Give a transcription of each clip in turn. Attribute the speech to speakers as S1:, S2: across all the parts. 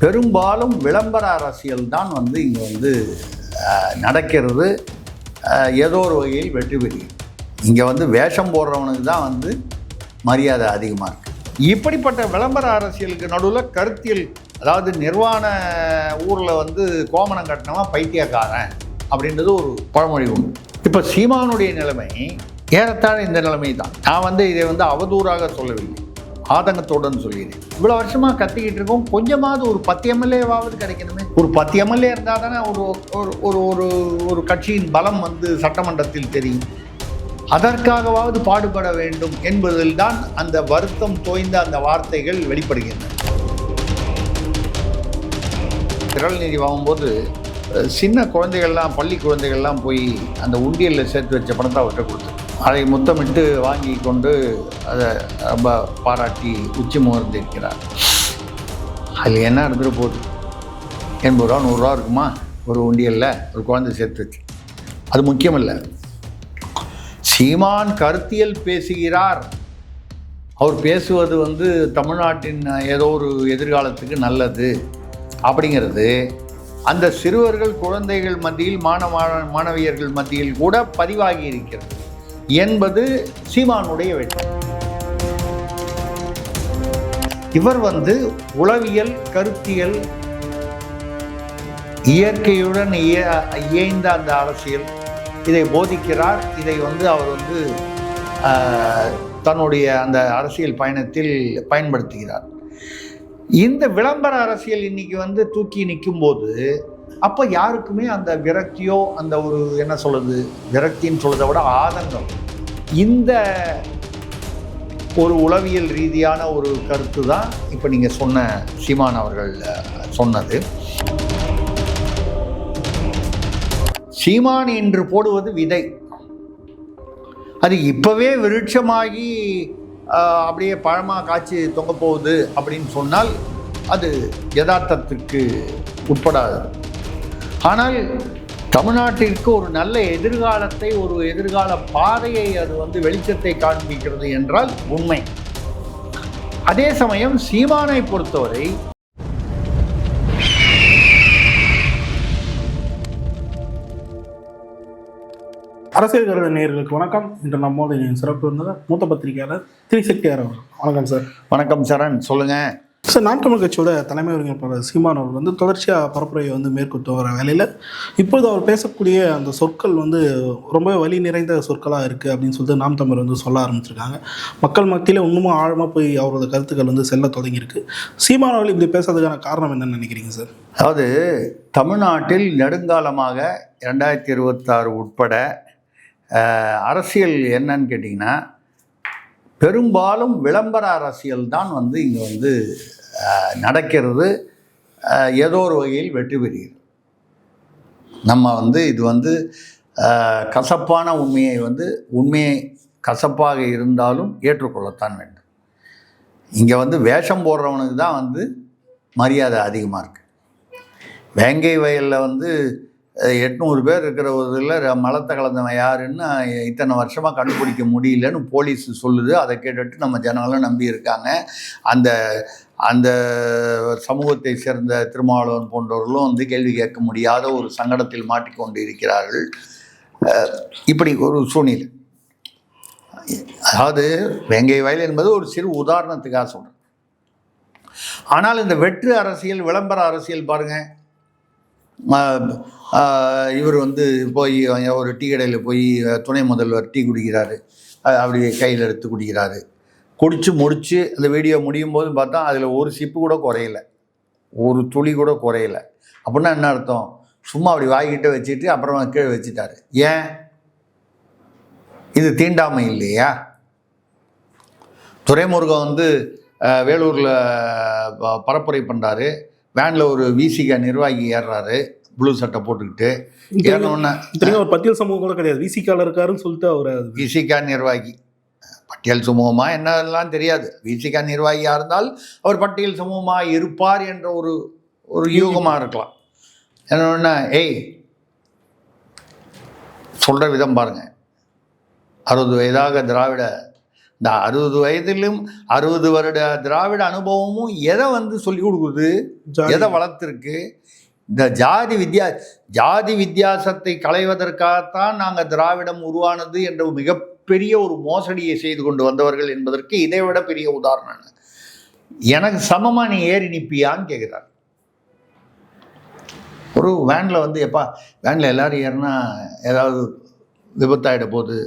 S1: பெரும்பாலும் விளம்பர அரசியல் தான் இங்கே நடக்கிறது. ஏதோ ஒரு வகையில் வெற்றி பெறுகிறது. இங்கே வேஷம் போடுறவனுக்கு தான் மரியாதை அதிகமாக இருக்குது. இப்படிப்பட்ட விளம்பர அரசியலுக்கு நடுவில் கருத்தியல், அதாவது நிர்வாண ஊரில் கோமணம் கட்டினவன் பைத்தியக்காரன் அப்படின்றது ஒரு பழமொழி உண்டு. இப்போ சீமானுடைய நிலைமை ஏறத்தாழ இந்த நிலைமை தான். நான் இதை அவதூறாக சொல்லவில்லை, ஆதங்கத்துடன் சொல்லிடுறேன். இவ்வளோ வருஷமாக கத்திக்கிட்டு இருக்கோம், கொஞ்சமாவது ஒரு 10 எம்எல்ஏவாவது கிடைக்கணுமே. ஒரு 10 எம்எல்ஏ இருந்தால் தானே ஒரு கட்சியின் பலம் சட்டமன்றத்தில் தெரியும். அதற்காகவாவது பாடுபட வேண்டும் என்பதில் தான் அந்த வருத்தம் தோய்ந்த அந்த வார்த்தைகள் வெளிப்படுகின்றன. திரள் நீதி வாங்கும்போது சின்ன குழந்தைகள்லாம், பள்ளி குழந்தைகள்லாம் போய் அந்த உண்டியலில் சேர்த்து வச்ச பணத்தை அவர்கிட்ட கொடுத்து அதை முத்தமிட்டு வாங்கி கொண்டு அதை ரொம்ப பாராட்டி உச்சி முகர்ந்திருக்கிறார். அதில் என்ன இருந்துட்டு போகுது? 80 ரூபா 100 ரூபா இருக்குமா ஒரு உண்டியலில் ஒரு குழந்தை சேர்த்து வச்சு? அது முக்கியம் இல்லை. சீமான் கருத்தியல் பேசுகிறார். அவர் பேசுவது தமிழ்நாட்டின் ஏதோ ஒரு எதிர்காலத்துக்கு நல்லது அப்படிங்கிறது அந்த சிறுவர்கள், குழந்தைகள் மத்தியில், மாணவியர்கள் மத்தியில் கூட பதிவாகி இருக்கிறது என்பது சீமானுடைய வெற்றி. இவர் உளவியல், கருத்தியல், இயற்கையுடன் இயைந்த அந்த அரசியல் இதை போதிக்கிறார். இதை அவர் தன்னுடைய அந்த அரசியல் பயணத்தில் பயன்படுத்துகிறார். இந்த விளம்பர அரசியல் இன்னைக்கு தூக்கி நிற்கும்போது அப்போ யாருக்குமே அந்த விரக்தியோ, அந்த ஒரு என்ன சொல்லுது, விரக்தின்னு சொல்றதை விட ஆதங்கம், இந்த ஒரு உளவியல் ரீதியான ஒரு கருத்து தான் இப்போ நீங்கள் சொன்ன சீமான் அவர்கள் சொன்னது. சீமான் என்று போடுவது விதை. அது இப்போவே விருட்சமாகி அப்படியே பழமாக காய்ச்சி தொங்க போகுது அப்படின்னு சொன்னால் அது யதார்த்தத்திற்கு உட்படாது. ஆனால் தமிழ்நாட்டிற்கு ஒரு நல்ல எதிர்காலத்தை, ஒரு எதிர்கால பாதையை அது வெளிச்சத்தை காண்பிக்கிறது என்றால் உண்மை. அதே சமயம் சீமானை பொறுத்தவரை
S2: அரசியல் கருத நேயர்களுக்கு வணக்கம். இன்று நம்மோடு சிறப்பு இருந்தது மூத்த பத்திரிகையாளர் திரிசக்தி அவர்கள். வணக்கம் சார்.
S1: வணக்கம் சரண், சொல்லுங்கள்
S2: சார். நாம் தமிழ் கட்சியோட தலைமை ஒருங்கிணைப்பாளர் சீமான் அவர்கள் தொடர்ச்சியாக பரப்புரையை மேற்கொண்டு வர வேலையில் இப்போது அவர் பேசக்கூடிய அந்த சொற்கள் ரொம்ப வலி நிறைந்த சொற்களாக இருக்குது அப்படின்னு சொல்லிட்டு நாம் தமிழ் சொல்ல ஆரம்பிச்சிருக்காங்க. மக்கள் மத்தியில் இன்னமும் ஆழமாக போய் அவரோட கருத்துக்கள் செல்ல தொடங்கியிருக்கு. சீமான் அவர்கள் இப்படி பேசுறதுக்கான காரணம் என்னன்னு நினைக்கிறீங்க சார்?
S1: அதாவது தமிழ்நாட்டில் நெடுங்காலமாக 2026 உட்பட அரசியல் என்னன்னு கேட்டிங்கன்னா, பெரும்பாலும் விளம்பர அரசியல் தான் இங்கே நடக்கிறது. ஏதோ ஒரு வகையில் வெற்றி பெறுகிறது. நம்ம இது கசப்பான உண்மையை உண்மையை கசப்பாக இருந்தாலும் ஏற்றுக்கொள்ளத்தான் வேண்டும். இங்கே வேஷம் போடுறவனுக்கு தான் மரியாதை அதிகமாக இருக்குது. வேங்கை வயலில் 800 பேர் இருக்கிறதில் மலத்தை கலந்தவன் யாருன்னு இத்தனை வருஷமாக கண்டுபிடிக்க முடியலன்னு போலீஸ் சொல்லுது. அதை கேட்டுட்டு நம்ம ஜனங்களும் நம்பி இருக்காங்க. அந்த அந்த சமூகத்தை சேர்ந்த திருமாவளவன் போன்றவர்களும் கேள்வி கேட்க முடியாத ஒரு சங்கடத்தில் மாட்டிக்கொண்டு இருக்கிறார்கள். இப்படி ஒரு சூழ்நிலை. அதாவது வேங்கை வயல் என்பது ஒரு சிறு உதாரணத்துக்காக சொல்கிறேன். ஆனால் இந்த வெற்று அரசியல், விளம்பர அரசியல் பாருங்கள். இவர் போய் ஒரு டீ கடையில் போய் துணை முதல்வர் டீ குடிக்கிறாரு, அப்படி கையில் எடுத்து குடிக்கிறாரு. குடித்து முடித்து அந்த வீடியோ முடியும் போது பார்த்தா அதில் ஒரு சிப்பு கூட குறையலை, ஒரு துளி கூட குறையலை. அப்படின்னா என்ன அர்த்தம்? சும்மா அப்படி வாய்கிட்ட வச்சுட்டு அப்புறமா கீழே வச்சுட்டாரு. ஏன்? இது தீண்டாமை இல்லையா? துரைமுருகன் வேலூரில் பரப்புரை பண்ணுறாரு. வேனில் ஒரு விசிகா நிர்வாகி ஏறுறாரு, ப்ளூ சட்டை போட்டுக்கிட்டு. ஏறணுன்னா
S2: ஒரு பட்டியல் சமூகம் கூட கிடையாது, விசிகாவில் இருக்காருன்னு சொல்லிட்டு அவர்
S1: விசிகா நிர்வாகி. பட்டியல் சமூகமாக என்னெல்லாம் தெரியாது. விசிகா நிர்வாகியாக இருந்தால் அவர் பட்டியல் சமூகமாக இருப்பார் என்ற ஒரு யூகமாக இருக்கலாம். என்னன்னா, ஏய் சொல்கிற விதம் பாருங்கள். 60 வயதாக திராவிட இந்த 60 வயதிலும் 60 வருட திராவிட அனுபவமும் எதை வந்து சொல்லி கொடுக்குது, எதை வளர்த்துருக்கு? இந்த ஜாதி வித்தியாசத்தை களைவதற்காகத்தான் நாங்கள் திராவிடம் உருவானது என்ற மிகப்பெரிய ஒரு மோசடியை செய்து கொண்டு வந்தவர்கள் என்பதற்கு இதை விட பெரிய உதாரணம். எனக்கு சமமா நீ ஏறி நிற்பியான்னு கேட்குறார். ஒரு வேனில் வந்து எப்பா வேனில் எல்லாரும் ஏறினா ஏதாவது விபத்தாயிட போகுது,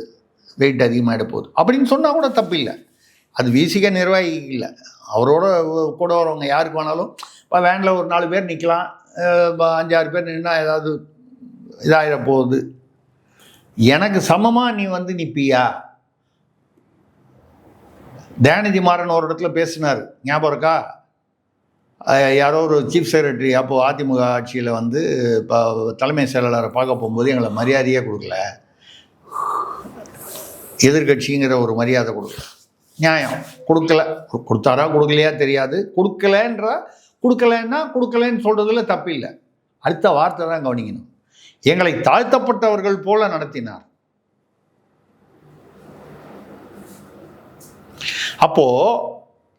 S1: வெயிட் அதிகமாகிட போகுது அப்படின்னு சொன்னால் கூட தப்பு இல்லை. அது விசிக நிர்வாகி இல்லை, அவரோட கூட வரவங்க யாருக்கு வேணாலும் இப்போ வேனில் ஒரு 4 பேர் நிற்கலாம், 5-6 பேர் நின்னா ஏதாவது இதாகிட போகுது. எனக்கு சமமாக நீ வந்து நிற்பியா? தயாநிதி மாறன் ஒரு இடத்துல பேசினார், ஞாபகம் இருக்கா? யாரோ ஒரு சீஃப் செக்ரட்டரி அப்போது அதிமுக ஆட்சியில் வந்து இப்போ தலைமை செயலாளரை பார்க்க போகும்போது எங்களை மரியாதையே கொடுக்கல, எதிர்கட்சிங்கிற ஒரு மரியாதை கொடுக்கல. நியாயம், கொடுக்கல, கொடுத்தாரா கொடுக்கலையா தெரியாது, கொடுக்கலன்னா கொடுக்கலன்னு சொல்கிறதுல தப்பு இல்லை. அடுத்த வார்த்தை தான் கவனிக்கணும். எங்களை தாழ்த்தப்பட்டவர்கள் போல நடத்தினார். அப்போது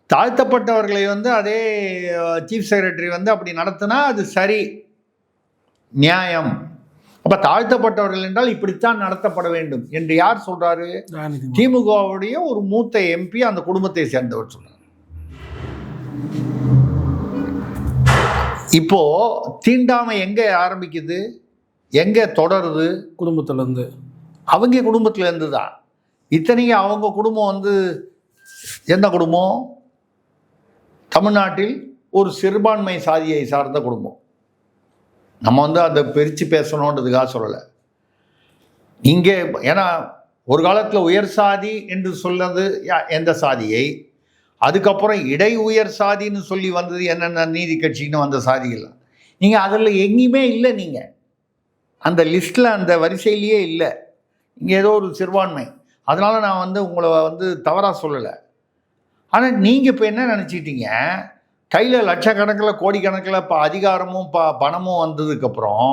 S1: தாழ்த்தப்பட்டவர்களை வந்து அதே சீஃப் செக்ரட்டரி வந்து அப்படி நடத்தினா அது சரி, நியாயம். அப்போ தாழ்த்தப்பட்டவர்கள் என்றால் இப்படித்தான் நடத்தப்பட வேண்டும் என்று யார் சொல்றாரு? திமுகவுடைய ஒரு மூத்த எம்பி, அந்த குடும்பத்தை சேர்ந்தவர் சொல்றாரு. இப்போ தீண்டாமை எங்க ஆரம்பிக்குது, எங்க தொடருது?
S2: குடும்பத்திலேருந்து.
S1: அவங்க குடும்பத்திலேருந்து தான். இத்தனைக்கும் அவங்க குடும்பம் வந்து எந்த குடும்பம்? தமிழ்நாட்டில் ஒரு சிறுபான்மை சாதியை சார்ந்த குடும்பம். நம்ம வந்து அதை பிரித்து பேசணுன்றதுக்காக சொல்லலை. இங்கே ஏன்னா ஒரு காலத்தில் உயர் சாதி என்று சொன்னது எந்த சாதியை, அதுக்கப்புறம் இடை உயர் சாதின்னு சொல்லி வந்தது என்னென்ன நீதி கட்சின்னு வந்த சாதிகள்லாம் நீங்கள் அதில் எங்கேயுமே இல்லை. நீங்கள் அந்த லிஸ்ட்டில் அந்த வரிசையிலேயே இல்லை. இங்கே ஏதோ ஒரு சிறுபான்மை. அதனால் நான் வந்து உங்களை வந்து தவறாக சொல்லலை. ஆனால் நீங்கள் இப்போ என்ன நினச்சிக்கிட்டீங்க, கையில் லட்சக்கணக்கில் கோடிக்கணக்கில் இப்போ அதிகாரமும் பணமும் வந்ததுக்கப்புறம்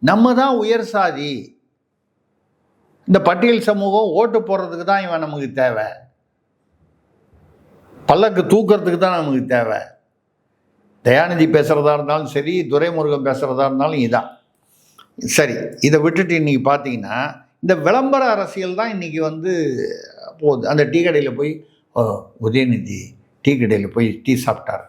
S1: நம்ம தான் உயர் சாதி, இந்த பட்டியல் சமூகம் ஓட்டு போடுறதுக்கு தான் இவன் நமக்கு தேவை, பல்லக்கு தூக்கிறதுக்கு தான் நமக்கு தேவை. தயாநிதி பேசுகிறதா இருந்தாலும் சரி, துரைமுருகன் பேசுகிறதா இருந்தாலும் இதான் சரி. இதை விட்டுட்டு இன்றைக்கி பார்த்தீங்கன்னா இந்த விளம்பர அரசியல் தான் இன்றைக்கி வந்து போகுது. அந்த டீ கடையில் போய் உதயநிதி டீ கடையில் போய் டீ சாப்பிட்டார்.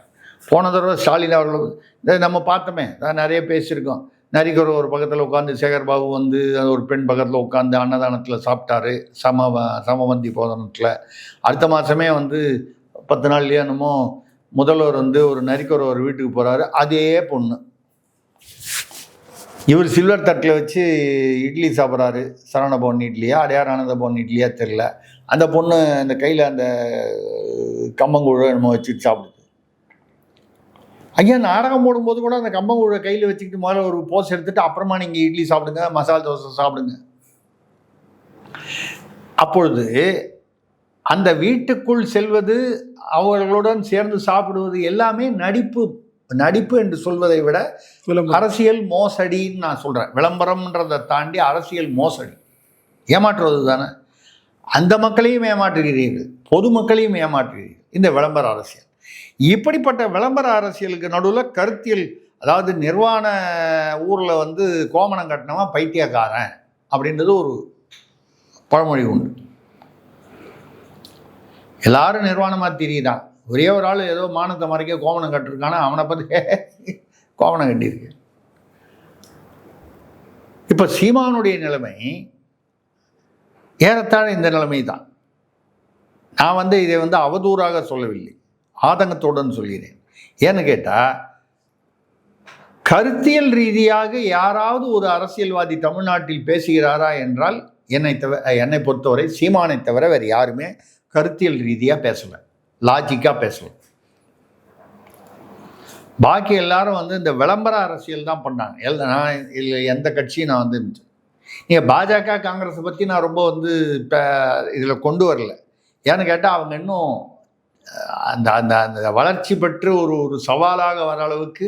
S1: போன தடவை ஸ்டாலின் அவர்கள் இதை நம்ம பார்த்தோமே, நான் நிறைய பேசியிருக்கோம். நரிகர் ஒரு பக்கத்தில் உட்காந்து, சேகர்பாபு வந்து ஒரு பெண் பக்கத்தில் உட்காந்து அன்னதானத்தில் சாப்பிட்டாரு, சமபந்தி போதனத்தில். அடுத்த மாதமே வந்து 10 நாள்லேயே என்னமோ முதல்வர் வந்து ஒரு நரிக்கர் ஒரு வீட்டுக்கு போகிறாரு, அதே பொண்ணு. இவர் சில்வர் தட்டில் வச்சு இட்லி சாப்பிட்றாரு, சரவணபவன் இட்லியா அடையார் ஆனந்த பவன் இட்லியா தெரில. அந்த பொண்ணு அந்த கையில் அந்த கம்பங்கூழை நம்ம வச்சுட்டு சாப்பிடுது. ஐயா, நாடகம் போடும்போது கூட அந்த கம்பங்கூழை கையில் வச்சுக்கிட்டு முதல்ல ஒரு போஸ் எடுத்துகிட்டு அப்புறமா நீங்கள் இட்லி சாப்பிடுங்க, மசாலா தோசை சாப்பிடுங்க. அப்பொழுது அந்த வீட்டுக்குள் செல்வது, அவர்களுடன் சேர்ந்து சாப்பிடுவது எல்லாமே நடிப்பு என்று சொல்வதை விட அரசியல் மோசடின்னு நான் சொல்கிறேன். விளம்பரம்ன்றதை தாண்டி அரசியல் மோசடி, ஏமாற்றுவது தானே. அந்த மக்களையும் ஏமாற்றுகிறீர்கள், பொதுமக்களையும் ஏமாற்றுகிறீர்கள் இந்த விளம்பர அரசியல். இப்படிப்பட்ட விளம்பர அரசியலுக்கு நடுவில் கருத்தியல், அதாவது நிர்வாண ஊரில் வந்து கோமணம் கட்டினவன் பைத்தியக்காரன் அப்படின்றது ஒரு பழமொழி உண்டு. எல்லாரும் நிர்வாணமாக தெரியுதான், ஒரே ஒரு ஆள் ஏதோ மானத்தை மறைக்க கோமணம் கட்டிருக்கானா, அவனை பற்றி கோமணம் கட்டியிருக்கு. இப்போ சீமானுடைய நிலைமை ஏறத்தாழ இந்த நிலைமை தான். நான் வந்து இதை வந்து அவதூறாக சொல்லவில்லை, ஆதங்கத்துடன் சொல்கிறேன். ஏன்னு கேட்டால், கருத்தியல் ரீதியாக யாராவது ஒரு அரசியல்வாதி தமிழ்நாட்டில் பேசுகிறாரா என்றால் என்னை பொறுத்தவரை சீமானை தவிர வேறு யாருமே கருத்தியல் ரீதியாக பேசலை, லாஜிக்காக பேசலை. பாக்கி எல்லாரும் வந்து இந்த விளம்பர அரசியல் தான் பண்ணாங்க. நான் இல்லை எந்த கட்சியும் நான் வந்து நீங்கள் பாஜக காங்கிரஸை பற்றி நான் ரொம்ப வந்து இப்போ இதில் கொண்டு வரல. ஏன்னு கேட்டால் அவங்க இன்னும் அந்த அந்த அந்த வளர்ச்சி பெற்று ஒரு சவாலாக வர அளவுக்கு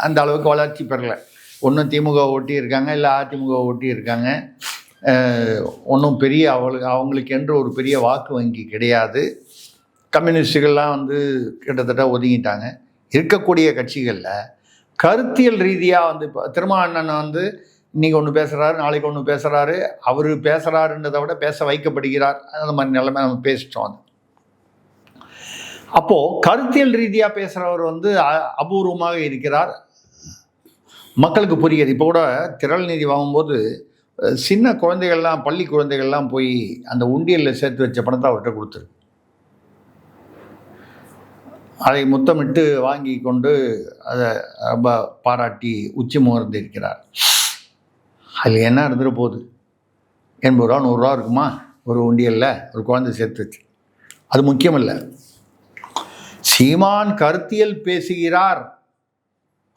S1: அந்த அளவுக்கு வளர்ச்சி பெறலை. ஒன்றும் திமுக ஒட்டி இருக்காங்க, இல்லை அதிமுக ஒட்டி இருக்காங்க. ஒன்றும் பெரிய அவங்களுக்கு என்று ஒரு பெரிய வாக்கு வங்கி கிடையாது. கம்யூனிஸ்டுகள்லாம் வந்து கிட்டத்தட்ட ஒதுங்கிட்டாங்க. இருக்கக்கூடிய கட்சிகளில் கருத்தியல் ரீதியாக வந்து இப்போ திருமாவண்ணன் வந்து இன்றைக்கி ஒன்று பேசுகிறாரு, நாளைக்கு ஒன்று பேசுகிறாரு. அவர் பேசுகிறாருன்றதை விட பேச வைக்கப்படுகிறார். அந்த மாதிரி நிலைமை நம்ம பேசிட்டோம். அது அப்போது கருத்தியல் ரீதியாக பேசுகிறவர் வந்து அபூர்வமாக இருக்கிறார். மக்களுக்கு புரியுது. இப்போ கூட திரள் நிதி வாங்கும்போது சின்ன குழந்தைகள்லாம், பள்ளி குழந்தைகள்லாம் போய் அந்த உண்டியலில் சேர்த்து வச்ச பணத்தை அவர்கிட்ட கொடுத்துரு. அதை முத்தமிட்டு வாங்கி கொண்டு அதை ரொம்ப பாராட்டி உச்சி முகர்ந்து இருக்கிறார். அதில் என்ன இருந்துட்டு போகுது? 80 ரூபா 100 ரூபா இருக்குமா ஒரு உண்டியலில் ஒரு குழந்தை சேர்த்து வச்சு? அது முக்கியம் இல்லை. சீமான் கருத்தியல் பேசுகிறார்.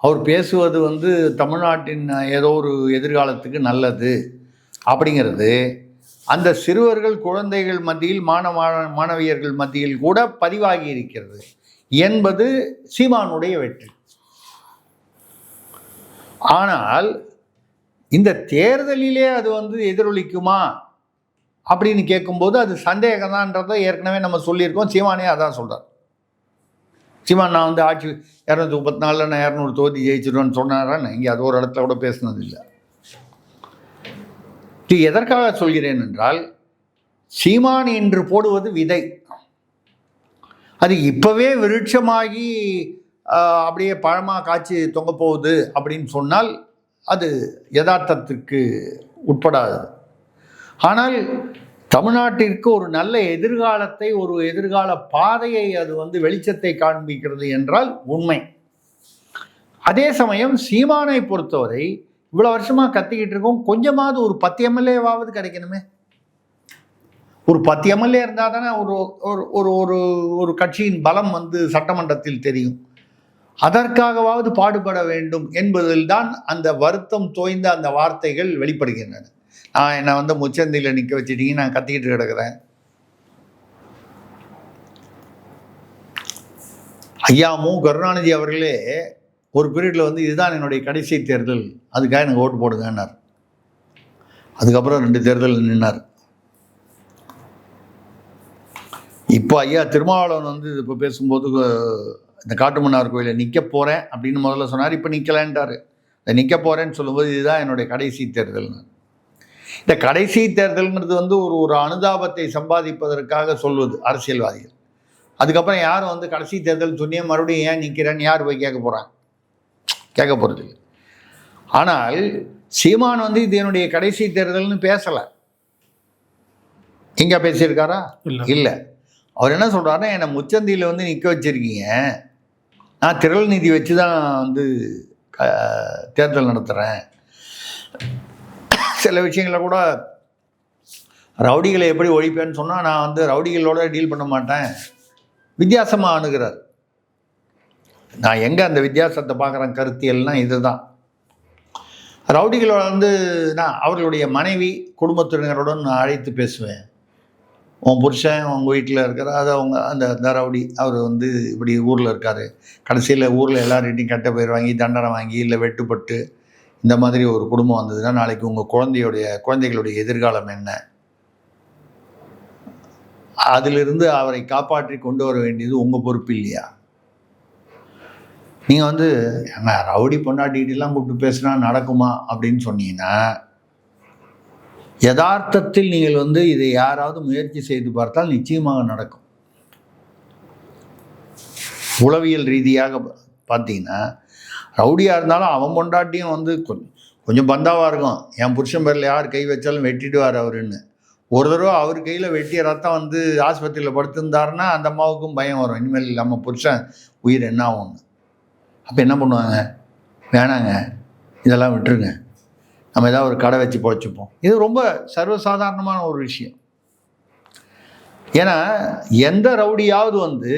S1: அவர் பேசுவது வந்து தமிழ்நாட்டின் ஏதோ ஒரு எதிர்காலத்துக்கு நல்லது அப்படிங்கிறது அந்த சிறுவர்கள், குழந்தைகள் மத்தியில், மாணவியர்கள் மத்தியில் கூட பதிவாகி இருக்கிறது என்பது சீமானுடைய வெற்றி. ஆனால் இந்த தேர்தலிலே அது வந்து எதிரொலிக்குமா அப்படின்னு கேட்கும்போது அது சந்தேகம்தான்றதை ஏற்கனவே நம்ம சொல்லியிருக்கோம். சீமானே அதான் சொல்கிறார். சீமான் நான் வந்து ஆட்சி 234 நான் 200 தொகுதி ஜெயிச்சிடுவேன்னு சொன்னாரான்னு இங்கே அது ஒரு இடத்துல கூட பேசுனது இல்லை. இது எதற்காக சொல்கிறேன் என்றால், சீமான் என்று போடுவது விதை. அது இப்போவே விருட்சமாகி அப்படியே பழமாக காய்ச்சி தொங்க போகுது அப்படின்னு சொன்னால் அது யதார்த்தத்திற்கு உட்படாது. ஆனால் தமிழ்நாட்டிற்கு ஒரு நல்ல எதிர்காலத்தை, ஒரு எதிர்கால பாதையை, அது வந்து வெளிச்சத்தை காண்பிக்கிறது என்றால் உண்மை. அதே சமயம் சீமானை பொறுத்தவரை இவ்வளோ வருஷமாக கத்திக்கிட்டு இருக்கோம், கொஞ்சமாவது ஒரு 10 எம்எல்ஏவாவது கிடைக்கணுமே. ஒரு 10 எம்எல்ஏ இருந்தால் தானே ஒரு ஒரு ஒரு ஒரு கட்சியின் பலம் வந்து சட்டமன்றத்தில் தெரியும். அதற்காகவாவது பாடுபட வேண்டும் என்பதில் தான் அந்த வருத்தம் தோய்ந்த அந்த வார்த்தைகள் வெளிப்படுகின்றன. என்னை வந்து முச்சந்தியில் நிற்க வச்சுட்டீங்க, நான் கத்திக்கிட்டு கிடக்கிறேன். ஐயா மு கருணாநிதி அவர்களே ஒரு பீரியடில் வந்து இதுதான் என்னுடைய கடைசி தேர்தல், அதுக்காக எனக்கு ஓட்டு போடுங்கன்னார். அதுக்கப்புறம் 2 தேர்தல் நின்னார். இப்போ ஐயா திருமாவளவன் வந்து இப்போ பேசும்போது இந்த காட்டுமன்னார் கோயிலை நிற்க போகிறேன் அப்படின்னு முதல்ல சொன்னார். இப்போ நிற்கலான்ட்டார். இந்த நிற்க போகிறேன்னு சொல்லும்போது இதுதான் என்னுடைய கடைசி தேர்தல்னு. இந்த கடைசி தேர்தல்ங்கிறது வந்து ஒரு அனுதாபத்தை சம்பாதிப்பதற்காக சொல்வது அரசியல்வாதிகள். அதுக்கப்புறம் யாரும் வந்து கடைசி தேர்தல் சொன்னியே மறுபடியும் ஏன் நிற்கிறேன்னு யார் போய் கேட்க போகிறாங்க? கேட்க போகிறது இல்லை. ஆனால் சீமான் வந்து இது என்னுடைய கடைசி தேர்தல்னு பேசலை. எங்கே பேசியிருக்காரா? இல்லை. அவர் என்ன சொல்கிறாருன்னா, என்னை முச்சந்தியில் வந்து நிற்க வச்சுருக்கீங்க, நான் திரள் நிதி வச்சு தான் வந்து தேர்தல் நடத்துகிறேன். சில விஷயங்களை கூட ரவுடிகளை எப்படி ஒழிப்பேன்னு சொன்னால் நான் வந்து ரவுடிகளோட டீல் பண்ண மாட்டேன், வித்தியாசமாக அணுகிறார். நான் எங்கே அந்த வித்தியாசத்தை பார்க்குறேன் கருத்தியல்னா இது தான். ரவுடிகளோட வந்து நான் அவர்களுடைய மனைவி குடும்பத்தினருடன் நான் அழைத்து பேசுவேன். உன் புருஷன் உங்கள் வீட்டில் இருக்கிற அது அவங்க அந்த ரவுடி அவர் வந்து இப்படி ஊரில் இருக்கார், கடைசியில் ஊரில் எல்லார்கிட்டையும் கட்ட பேர் வாங்கி தண்டனை வாங்கி இல்லை வெட்டுப்பட்டு இந்த மாதிரி ஒரு குடும்பம் வந்ததுன்னா நாளைக்கு உங்கள் குழந்தைகளுடைய எதிர்காலம் என்ன? அதிலிருந்து அவரை காப்பாற்றி கொண்டு வர வேண்டியது உங்கள் பொறுப்பு இல்லையா? நீங்கள் வந்து ரவுடி பொண்டாட்டிகிட்டெல்லாம் கூப்பிட்டு பேசுனா நடக்குமா அப்படின்னு சொன்னீங்கன்னா, யதார்த்தத்தில் நீங்கள் வந்து இதை யாராவது முயற்சி செய்து பார்த்தால் நிச்சயமாக நடக்கும். உளவியல் ரீதியாக பார்த்தீங்கன்னா, ரவுடியாக இருந்தாலும் அவன் பொண்டாட்டியும் வந்து கொஞ்சம் பந்தாவாக இருக்கும். என் புருஷன் பேரில் யார் கை வச்சாலும் வெட்டிடுவார் அவருன்னு. ஒரு தடவை அவர் கையில் வெட்டிய ரத்தம் வந்து ஆஸ்பத்திரியில் படுத்திருந்தாருன்னா அந்த அம்மாவுக்கும் பயம் வரும், இனிமேல் நம்ம புருஷன் உயிர் என்ன ஆகும்னு. அப்போ என்ன பண்ணுவாங்க? வேணாங்க, இதெல்லாம் விட்டுருங்க, நம்ம ஏதாவது ஒரு கடை வச்சு பொழைச்சிப்போம். இது ரொம்ப சர்வசாதாரணமான ஒரு விஷயம். ஏன்னா எந்த ரவுடியாவது வந்து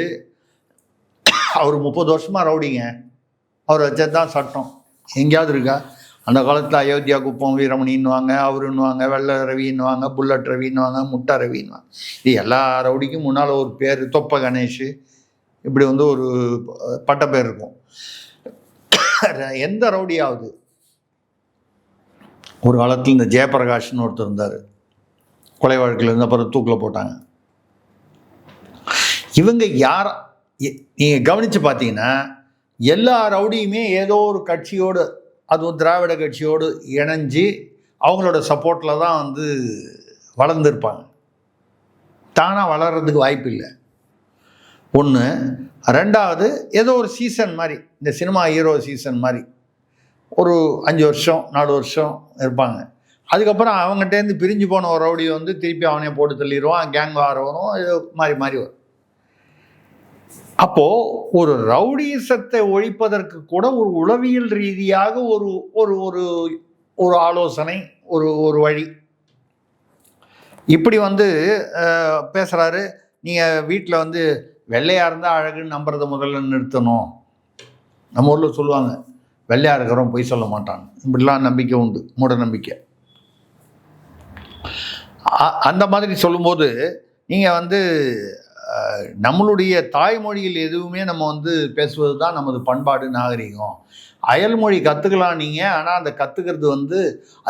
S1: அவர் 30 வருஷமாக ரவுடிங்க, அவர் வச்சது தான் சட்டம், எங்கேயாவது இருக்கா? அந்த காலத்தில் அயோத்தியா குப்பம் வீரமணின்னுவாங்க, அவருன்னுவாங்க, வெள்ளை ரவின்னுவாங்க, புல்லட் ரவின்னுவாங்க, முட்டா ரவின்னுவாங்க. இது எல்லா ரவுடிக்கும் முன்னால் ஒரு பேர், தொப்ப கணேஷ், இப்படி வந்து ஒரு பட்ட பேர் இருக்கும். எந்த ரவுடியாவது ஒரு காலத்தில் இந்த ஜெயபிரகாஷ்னு ஒருத்தர் இருந்தார், கொலை வழக்கில் இருந்து அப்புறம் தூக்கில் போட்டாங்க. இவங்க யார் நீங்கள் கவனித்து பார்த்தீங்கன்னா எல்லா ரவுடியுமே ஏதோ ஒரு கட்சியோடு, அதுவும் திராவிட கட்சியோடு இணைஞ்சு அவங்களோட சப்போர்ட்டில் தான் வந்து வளர்ந்துருப்பாங்க. தானாக வளர்கிறதுக்கு வாய்ப்பு இல்லை. ஒன்று. ரெண்டாவது, ஏதோ ஒரு சீசன் மாதிரி, இந்த சினிமா ஹீரோ சீசன் மாதிரி ஒரு 5 வருஷம் 4 வருஷம் இருப்பாங்க. அதுக்கப்புறம் அவங்ககிட்டேருந்து பிரிஞ்சு போன ஒரு ரவுடி வந்து திருப்பி அவனே போட்டு தள்ளிடுவான், கேங் வார வரும், இது மாறி மாறி வரும். அப்போது ஒரு ரவுடிசத்தை ஒழிப்பதற்கு கூட ஒரு உளவியல் ரீதியாக ஒரு ஒரு ஒரு ஒரு ஆலோசனை, ஒரு வழி. இப்படி வந்து பேசுகிறாரு. நீங்கள் வீட்டில் வந்து வெள்ளையாக இருந்தால் அழகுன்னு நம்புறதை முதல்ல நிறுத்தணும். நம்ம ஊரில் சொல்லுவாங்க, வெள்ளையாக இருக்கிறவன் பொய் சொல்ல மாட்டாங்க. இப்படிலாம் நம்பிக்கை உண்டு, மூட நம்பிக்கை. அந்த மாதிரி சொல்லும்போது நீங்கள் வந்து நம்மளுடைய தாய்மொழியில் எதுவுமே நம்ம வந்து பேசுவது தான் நமது பண்பாடு, நாகரிகம். அயல்மொழி கற்றுக்கலாம் நீங்கள், ஆனால் அந்த கற்றுக்கிறது வந்து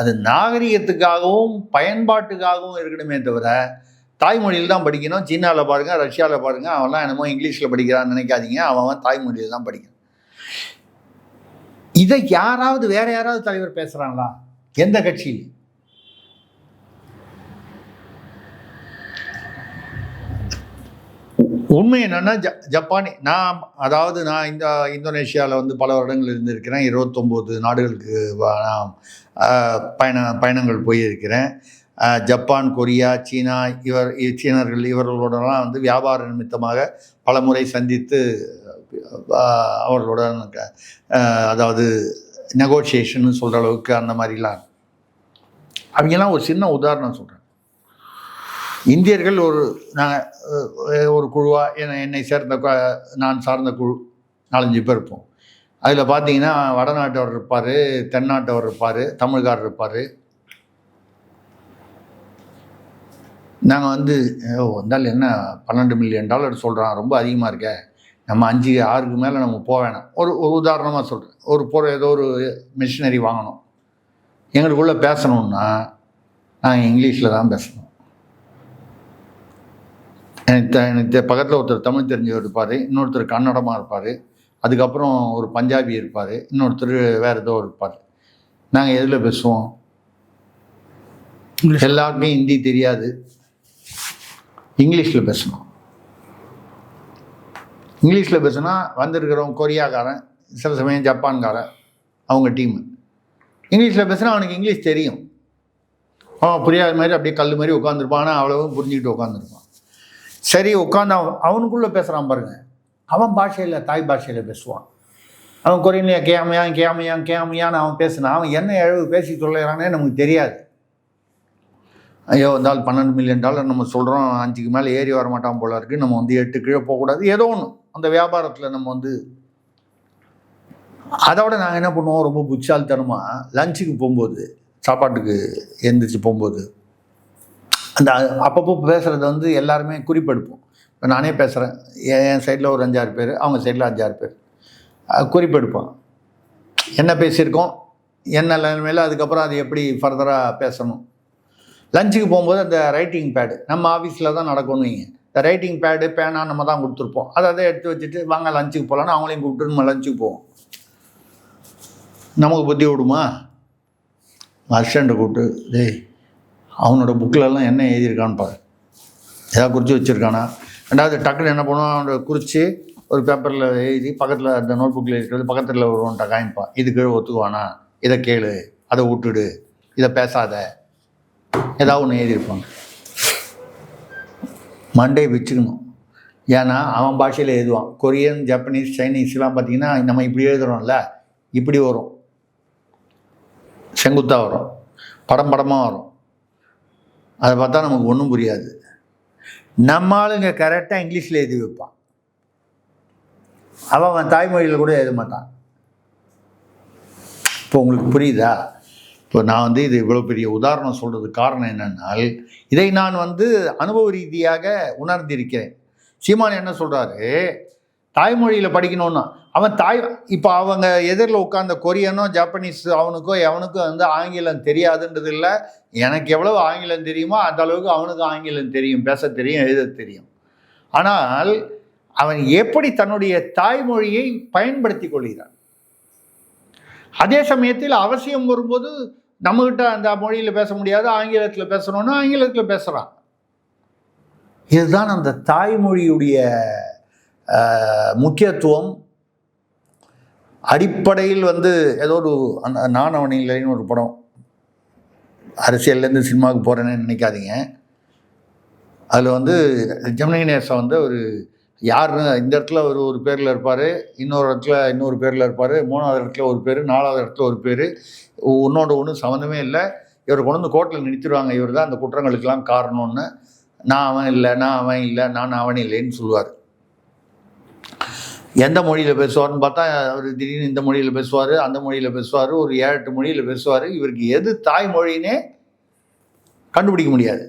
S1: அது நாகரிகத்துக்காகவும் பயன்பாட்டுக்காகவும் இருக்கணுமே தவிர தாய்மொழியில் தான் படிக்கணும். சீனாவில் பாருங்கள், ரஷ்யாவில் பாருங்கள், அவன்லாம் என்னமோ இங்கிலீஷில் படிக்கிறான்னு நினைக்காதீங்க, அவன் தாய்மொழியில் தான் படிக்கணும். இதை யாராவது வேற யாராவது தலைவர் பேசுகிறாங்களா? எந்த கட்சியில்? உண்மை என்னென்னா ஜப்பானி நான் இந்தோனேஷியாவில் வந்து பல வருடங்கள் இருந்திருக்கிறேன். 29 நாடுகளுக்கு பயணங்கள் போயிருக்கிறேன். ஜப்பான், கொரியா, சீனா, சீனர்கள் இவர்களோடலாம் வந்து வியாபார நிமித்தமாக பல முறை சந்தித்து அவர்களுடன் அதாவது நெகோசியேஷன் சொல்கிற அளவுக்கு அந்த மாதிரிலாம். அவங்கெல்லாம் ஒரு சின்ன உதாரணம் சொல்கிறேன். இந்தியர்கள் ஒரு குழுவாக என்னை சேர்ந்த நான் சார்ந்த குழு 4-5 பேர் இருப்போம். அதில் பார்த்தீங்கன்னா வடநாட்டவர் இருப்பார், தென்னாட்டவர் இருப்பார், தமிழ்காரர் இருப்பார். நாங்கள் வந்து வந்தால் என்ன $12 மில்லியன் சொல்கிறான், ரொம்ப அதிகமாக இருக்க, நம்ம 5-6க்கு மேலே நம்ம போக வேணாம். ஒரு உதாரணமாக சொல்கிறேன். ஏதோ ஒரு மிஷினரி வாங்கணும், எங்களுக்குள்ளே பேசணுன்னா நாங்கள் இங்கிலீஷில் தான் பேசணும். எனக்கு பக்கத்தில் ஒருத்தர் தமிழ் தெரிஞ்சவர் இருப்பார், இன்னொருத்தர் கன்னடமாக இருப்பார், அதுக்கப்புறம் ஒரு பஞ்சாபி இருப்பார், இன்னொருத்தர் வேறு ஏதோ இருப்பார். நாங்கள் எதில் பேசுவோம்? எல்லாருக்குமே ஹிந்தி தெரியாது, இங்கிலீஷில் பேசணும். இங்கிலீஷில் பேசுனா வந்திருக்கிறவங்க கொரியாக்காரன், சில சமயம் ஜப்பான்காரன், அவங்க டீமு. இங்கிலீஷில் பேசுனா அவனுக்கு இங்கிலீஷ் தெரியும், அவன் புரியாத மாதிரி அப்படியே கல் மாதிரி உட்காந்துருப்பான். ஆனால் அவ்வளவும் புரிஞ்சுக்கிட்டு உட்காந்துருப்பான். சரி, உட்காந்து அவனுக்குள்ளே பேசுகிறான் பாருங்கள், அவன் பாஷையில், தாய் பாஷையில் பேசுவான். அவன் கொரியன்லையா கேமையான்னு அவன் பேசுனான். அவன் என்ன எழுவு பேசி சொல்லுறானே நமக்கு தெரியாது. ஐயோ, இருந்தாலும் $12 மில்லியன் நம்ம சொல்கிறோம், 5க்கு மேலே ஏறி வர மாட்டான் போல இருக்குது, நம்ம வந்து 8 கீழே போகக்கூடாது, ஏதோ ஒன்று அந்த வியாபாரத்தில் நம்ம வந்து. அதோட நாங்கள் என்ன பண்ணுவோம், ரொம்ப புட்சாலித்தனமாக லஞ்சுக்கு போகும்போது, சாப்பாட்டுக்கு எழுந்திரிச்சு போகும்போது, அந்த அப்பப்போ பேசுகிறத வந்து எல்லாருமே குறிப்பெடுப்போம். இப்போ நானே பேசுகிறேன், என் சைடில் ஒரு 5-6 பேர், அவங்க சைடில் 5-6 பேர் குறிப்பெடுப்போம். என்ன பேசியிருக்கோம், என்ன நிலைமையில், அதுக்கப்புறம் அது எப்படி ஃபர்தராக பேசணும். லஞ்சுக்கு போகும்போது அந்த ரைட்டிங் பேடு நம்ம ஆஃபீஸில் தான் நடக்கணும். இந்த ரைட்டிங் பேடு, பேனா நம்ம தான் கொடுத்துருப்போம். அதை எடுத்து வச்சுட்டு வாங்க லஞ்சுக்கு போகலான்னு அவங்களையும் கூப்பிட்டு நம்ம லஞ்சுக்கு போவோம். நமக்கு புத்தி விடுமா? அசிஸ்டண்ட்டை கூப்பிட்டு, டேய் அவனோட புக்கிலலாம் என்ன எழுதியிருக்கான்னு பாரு, ஏதாவது குறித்து வச்சுருக்கானா. ரெண்டாவது டக்குன்னு என்ன பண்ணுவோம், அவனோட குறித்து ஒரு பேப்பரில் எழுதி பக்கத்தில் அந்த நோட் புக்கில் இருக்கிறது பக்கத்தில் வருவோன்ட்ட காமிப்பான். இது கீழே ஒத்துக்குவானா, இதை கேளு, அதை விட்டுடு, இதை பேசாத, ஏதாவது ஒன்று எழுதியிருப்பாங்க. மண்டே வச்சுக்கணும். ஏன்னா அவன் பாஷையில் எழுதுவான். கொரியன், ஜப்பனீஸ், சைனீஸ்லாம் பார்த்திங்கன்னா நம்ம இப்படி எழுதுகிறோம்ல, இப்படி வரும், செங்குத்தாக வரும், படமாக வரும். அதை பார்த்தா நமக்கு ஒன்றும் புரியாது. நம்ம ஆளுங்க கரெக்டாக இங்கிலீஷில் எழுதி வைப்பான். அவன் தாய்மொழியில் கூட எழுத மாட்டான். இப்போ உங்களுக்கு புரியுதா? இப்போ நான் வந்து இது இவ்வளோ பெரிய உதாரணம் சொல்கிறதுக்கு காரணம் என்னென்னால், இதை நான் வந்து அனுபவ ரீதியாக உணர்ந்திருக்கிறேன். சீமான் என்ன சொல்கிறாரு, தாய்மொழியில் படிக்கணும்னா அவன் இப்போ அவங்க எதிரில் உட்காந்த கொரியனோ ஜாப்பனீஸ் அவனுக்கோ எவனுக்கும் வந்து ஆங்கிலம் தெரியாதுன்றது இல்லை. எனக்கு எவ்வளவு ஆங்கிலம் தெரியுமோ அந்த அளவுக்கு அவனுக்கு ஆங்கிலம் தெரியும், பேச தெரியும், எழுத தெரியும். ஆனால் அவன் எப்படி தன்னுடைய தாய்மொழியை பயன்படுத்தி கொள்கிறான். அதே சமயத்தில் அவசியம் வரும்போது நம்மகிட்ட அந்த மொழியில் பேச முடியாது, ஆங்கிலத்தில் பேசணும்னா ஆங்கிலத்தில் பேசுகிறான். இதுதான் அந்த தாய்மொழியுடைய முக்கியத்துவம். அடிப்படையில் வந்து ஏதோ ஒரு அந்த நான் அவனில்லைன்னு ஒரு படம், அரசியல்லேருந்து சினிமாவுக்கு போகிறேன்னு நினைக்காதீங்க. அதில் வந்து ஜெமினி கணேசன் வந்து ஒரு யாருன்னு இந்த இடத்துல ஒரு பேரில் இருப்பார், இன்னொரு இடத்துல இன்னொரு பேரில் இருப்பார், மூணாவது இடத்துல ஒரு பேர், நாலாவது இடத்துல ஒரு பேர், ஒன்றோட ஒன்றும் சம்மந்தமே இல்லை. இவர் கொண்டு வந்து கோர்ட்டில் நிறுத்திடுவாங்க, இவர் தான் அந்த குற்றங்களுக்கெல்லாம் காரணம்னு. நான் அவன் இல்லை, நான் அவன் இல்லை, நான் அவன் இல்லைன்னு சொல்லுவார். எந்த மொழியில் பேசுவார்னு பார்த்தா அவர் திடீர்னு இந்த மொழியில் பேசுவார், அந்த மொழியில் பேசுவார், ஒரு 7-8 மொழியில் பேசுவார். இவருக்கு எது தாய்மொழினே கண்டுபிடிக்க முடியாது.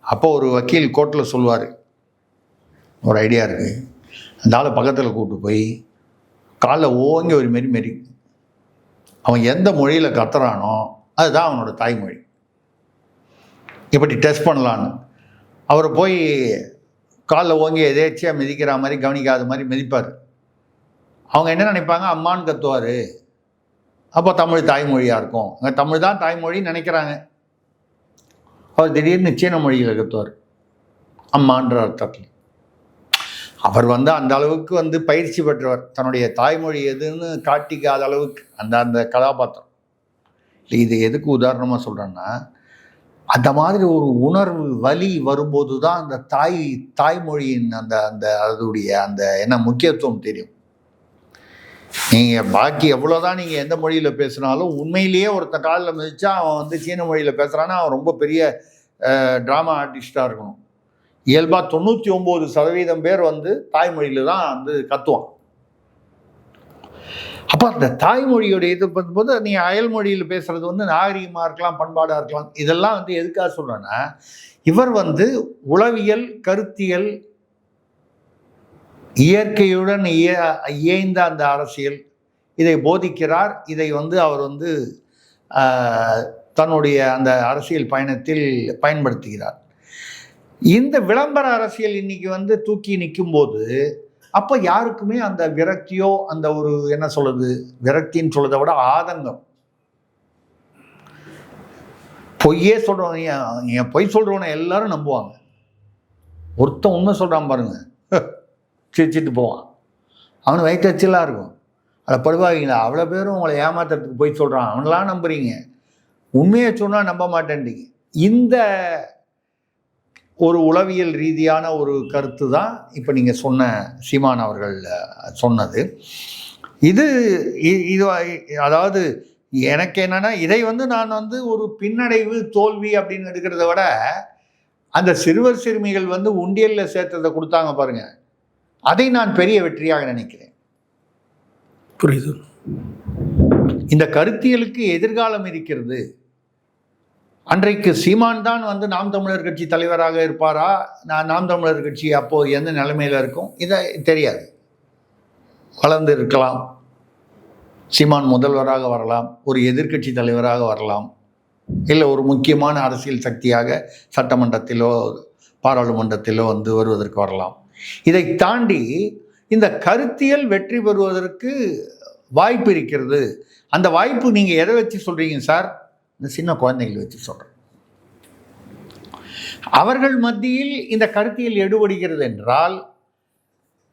S1: அப்போ ஒரு வக்கீல் கோர்ட்டில் சொல்லுவார், ஒரு ஐடியா இருக்குது, அந்த ஆளை பக்கத்தில் கூப்பிட்டு போய் காலில் ஓங்கி ஒரு மெரி அவன் எந்த மொழியில் கத்துறானோ அதுதான் அவனோட தாய்மொழி, இப்படி டெஸ்ட் பண்ணலான்னு. அவரை போய் காலில் ஓங்கி எதேச்சியாக மிதிக்கிற மாதிரி கவனிக்காத மாதிரி மிதிப்பார். அவங்க என்ன நினைப்பாங்க, அம்மான்னு கத்துவார், அப்போ தமிழ் தாய்மொழியாக இருக்கும், அங்கே தமிழ் தான் தாய்மொழின்னு நினைக்கிறாங்க. அவர் திடீர்னு சீன மொழியில் கத்துவார், அம்மான்ற அர்த்தத்தில். அவர் வந்து அந்த அளவுக்கு வந்து பயிற்சி பெற்றவர், தன்னுடைய தாய்மொழி எதுன்னு காட்டிக்காத அளவுக்கு அந்த கதாபாத்திரம். இது எதுக்கு உதாரணமாக சொல்கிறேன்னா, அந்த மாதிரி ஒரு உணர்வு வலி வரும்போது தான் அந்த தாய்மொழியின் அந்த அதோடைய அந்த என்ன முக்கியத்துவம் தெரியும். நீங்கள் பாக்கி எவ்வளோதான் நீங்கள் எந்த மொழியில் பேசினாலும் உண்மையிலேயே ஒருத்தன் காலில் மிதிச்சா அவன் வந்து சீன மொழியில் பேசுகிறான்னா அவன் ரொம்ப பெரிய ட்ராமா ஆர்டிஸ்டாக இருக்கணும். இயல்பாக 99% பேர் வந்து தாய்மொழியில் தான் வந்து கத்துவான். அப்போ அந்த தாய்மொழியோடைய இது பண்ணும்போது நீ அயல்மொழியில் பேசுகிறது வந்து நாகரிகமாக இருக்கலாம், பண்பாடாக இருக்கலாம். இதெல்லாம் வந்து எதுக்காக சொல்கிறேன்னா, இவர் வந்து உளவியல், கருத்தியல், இயற்கையுடன் இயைந்த அந்த அரசியல் இதை போதிக்கிறார். இதை வந்து அவர் வந்து தன்னுடைய அந்த அரசியல் பயணத்தில் பயன்படுத்துகிறார். இந்த விளம்பர அரசியல் இன்னைக்கு வந்து தூக்கி நிற்கும்போது அப்போ யாருக்குமே அந்த விரக்தியோ அந்த ஒரு என்ன சொல்றது, விரக்தின்னு சொல்றதை விட ஆதங்கம். பொய்யே சொல்றவன், பொய் சொல்றவனை எல்லாரும் நம்புவாங்க. ஒருத்தன் உண்மை சொல்றான் பாருங்க, சிரிச்சிட்டு போவான், அவனு வயிற்றுச்சலாக இருக்கும். அதை படுவாங்களா, அவ்வளோ பேரும் உங்களை ஏமாத்துறதுக்கு போய் சொல்கிறான், அவனெல்லாம் நம்புறீங்க, உண்மையை சொன்னால் நம்ப மாட்டேன்றீங்க. இந்த ஒரு உளவியல் ரீதியான ஒரு கருத்து தான் இப்போ நீங்கள் சொன்ன சீமான் அவர்கள் சொன்னது. இது அதாவது எனக்கு என்னென்னா, இதை வந்து நான் வந்து ஒரு பின்னடைவு, தோல்வி அப்படின்னு எடுக்கிறத விட அந்த சிறுவர் சிறுமிகள் வந்து உண்டியலில் சேர்த்ததை கொடுத்தாங்க பாருங்க, அதை நான் பெரிய வெற்றியாக நினைக்கிறேன்.
S2: புரியுது.
S1: இந்த கருத்தியலுக்கு எதிர்காலம் இருக்கிறது. அன்றைக்கு சீமான் தான் வந்து நாம் தமிழர் கட்சி தலைவராக இருப்பாரா, நாம் தமிழர் கட்சி அப்போது எந்த நிலைமையில் இருக்கும் இதை தெரியாது. வளர்ந்து இருக்கலாம், சீமான் முதல்வராக வரலாம், ஒரு எதிர்க்கட்சி தலைவராக வரலாம், இல்லை ஒரு முக்கியமான அரசியல் சக்தியாக சட்டமன்றத்திலோ பாராளுமன்றத்திலோ வந்து வருவதற்கு வரலாம். இதை தாண்டி இந்த கருத்தியல் வெற்றி பெறுவதற்கு வாய்ப்பு இருக்கிறது. அந்த வாய்ப்பு நீங்கள் எதை வச்சு சொல்கிறீங்க சார்? இந்த சின்ன குழந்தைகளை வச்சு சொல்கிறேன். அவர்கள் மத்தியில் இந்த கருத்தியல் எடுபடுகிறது என்றால்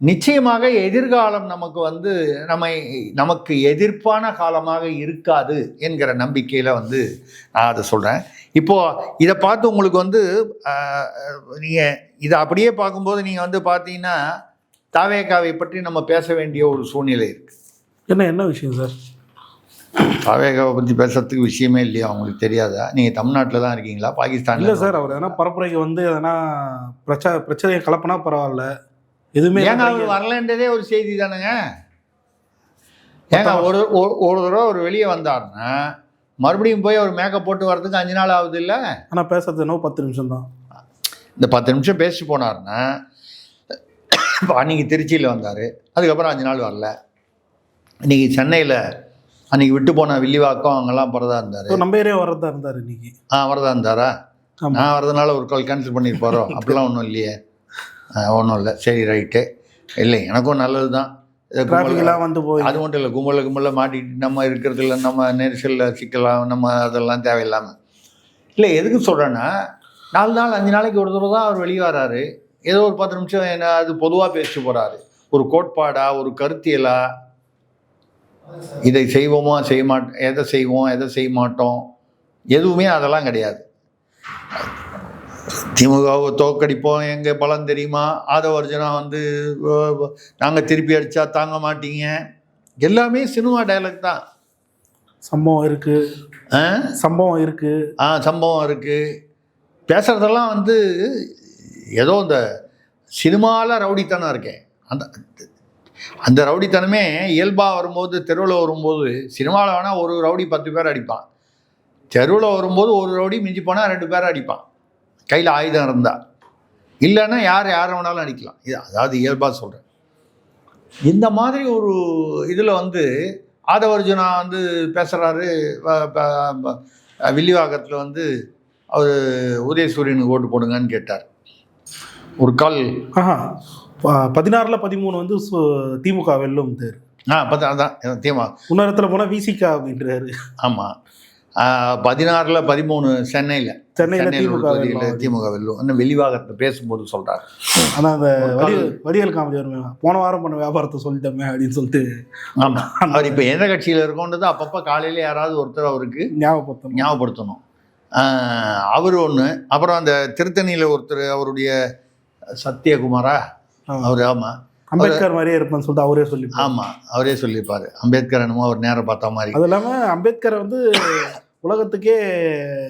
S1: நிச்சயமாக எதிர்காலம் நமக்கு வந்து நமக்கு எதிர்ப்பான காலமாக இருக்காது என்கிற நம்பிக்கையில் வந்து நான் அதை சொல்கிறேன். இப்போது இதை பார்த்து உங்களுக்கு வந்து நீங்கள் இதை அப்படியே பார்க்கும்போது நீங்கள் வந்து பார்த்தீங்கன்னா தாவேகாவை பற்றி நம்ம பேச வேண்டிய ஒரு சூழ்நிலை இருக்குது.
S2: என்ன விஷயம் சார்?
S1: தாவேகாவை பற்றி பேசுறதுக்கு விஷயமே இல்லையா? அவங்களுக்கு தெரியாதா? நீங்கள் தமிழ்நாட்டில் தான் இருக்கீங்களா, பாகிஸ்தான்?
S2: இல்லை சார், அவர் எதனா பரப்புரைக்கு வந்து எதனா பிரச்சனையை கலப்பினா பரவாயில்ல, எதுவுமே
S1: ஏங்க அவர் வரலன்றதே ஒரு செய்தி தானுங்க. ஏங்க ஒரு தடவை அவர் வெளியே வந்தார்னா மறுபடியும் போய் அவர் மேக்கப் போட்டு வர்றதுக்கு 5 நாள் ஆகுது இல்லை?
S2: ஆனால் பேசுறது என்ன 10 நிமிஷம் தான்.
S1: இந்த 10 நிமிஷம் பேசிட்டு போனார்னா இப்போ அன்றைக்கி திருச்சியில் வந்தார், அதுக்கப்புறம் 5 நாள் வரல. இன்றைக்கி சென்னையில் அன்றைக்கி விட்டு போன வில்லிவாக்கம் அங்கெல்லாம் வரதா இருந்தார்.
S2: நம்ம ஏரியா வரதா இருந்தார் இன்னைக்கு.
S1: வரதா இருந்தாரா? நான் வரதுனால ஒரு கால் கேன்சல் பண்ணிட்டு போகிறோம் அப்படிலாம் ஒன்றும் இல்லையே. ஒன்றும் இல்லை, சரி ரைட்டு. இல்லை, எனக்கும் நல்லது தான்.
S2: டிராஃபிக்லாம் வந்து போய்
S1: அது மட்டும் இல்லை, கும்பலில் மாட்டிக்கிட்டு நம்ம இருக்கிறதுல நம்ம நெரிசலில் சிக்கலாம், நம்ம அதெல்லாம் தேவையில்லாமல் இல்லை. எதுக்கு சொல்கிறேன்னா, 4 நாள் 5 நாளைக்கு ஒரு தடவை தான் அவர் வெளியே வராரு. ஏதோ ஒரு 10 நிமிஷம் என்ன அது பொதுவாக பேசிட்டு போகிறாரு. ஒரு கோட்பாடா, ஒரு கருத்தியலா, இதை செய்வோமா செய்ய மாட்டோம், எதை செய்வோம் எதை செய்ய மாட்டோம், எதுவுமே அதெல்லாம் கிடையாது. திமுகவை தோக்கடிப்போம், எங்கள் பலம் தெரியுமா, ஆதவர்ஜனா வந்து நாங்கள் திருப்பி அடித்தா தாங்க மாட்டீங்க, எல்லாமே சினிமா டைலாக் தான்.
S2: சம்பவம் இருக்குது, சம்பவம் இருக்குது, பேசுகிறதெல்லாம் வந்து ஏதோ இந்த சினிமாவில் ரவுடித்தனம் இருக்கேன். அந்த ரவுடித்தனமே இயல்பாக வரும்போது, தெருவில் வரும்போது, சினிமாவில் வேணால் ஒரு ரவுடி 10 பேர் அடிப்பான், தெருவில் வரும்போது ஒரு ரவுடி மிஞ்சி போனால் 2 பேர் அடிப்பான், கையில் ஆயுதம் இருந்தால். இல்லைன்னா யாரை வேணாலும் அடிக்கலாம். இது அதாவது இயல்பாக சொல்கிறேன். இந்த மாதிரி ஒரு இதில் வந்து ஆதவர்ஜுனா வந்து பேசுகிறாரு. வில்லிவாக்கத்தில் வந்து அவர் உதயசூரியனுக்கு ஓட்டு போடுங்கன்னு கேட்டார். ஒரு கால் 16-13 வந்து திமுக வெல்லும் தேர்.
S1: அதான் திமுக.
S2: இன்னொருத்துல போனால் விசிகா அப்படின்றாரு.
S1: ஆமாம், 16-13 சென்னையில் திமுக வெல்லும். இன்னும் வில்லிவாக்கத்தை பேசும்போது சொல்கிறார்.
S2: ஆனால் அந்த வடிவேல் காமெடி வருமே, போன வாரம் பண்ண வியாபாரத்தை சொல்லிட்டோமே அப்படின்னு சொல்லிட்டு.
S1: ஆமாம், அவர் இப்போ எந்த கட்சியில் இருக்கோன்றது அப்பப்போ காலையில் யாராவது ஒருத்தர் அவருக்கு ஞாபகப்படுத்தணும். அவர் ஒன்று. அப்புறம் அந்த திருத்தணியில் ஒருத்தர், அவருடைய சத்யகுமாரா அவர், ஆமாம்
S2: அம்பேத்கர் மாதிரியே இருப்பான்னு சொல்லிட்டு அவரே சொல்லி.
S1: ஆமாம், அவரே சொல்லியிருப்பார். அம்பேத்கர் என்னமோ அவர் நேரம் பார்த்த மாதிரி.
S2: அது இல்லாமல் அம்பேத்கரை வந்து உலகத்துக்கே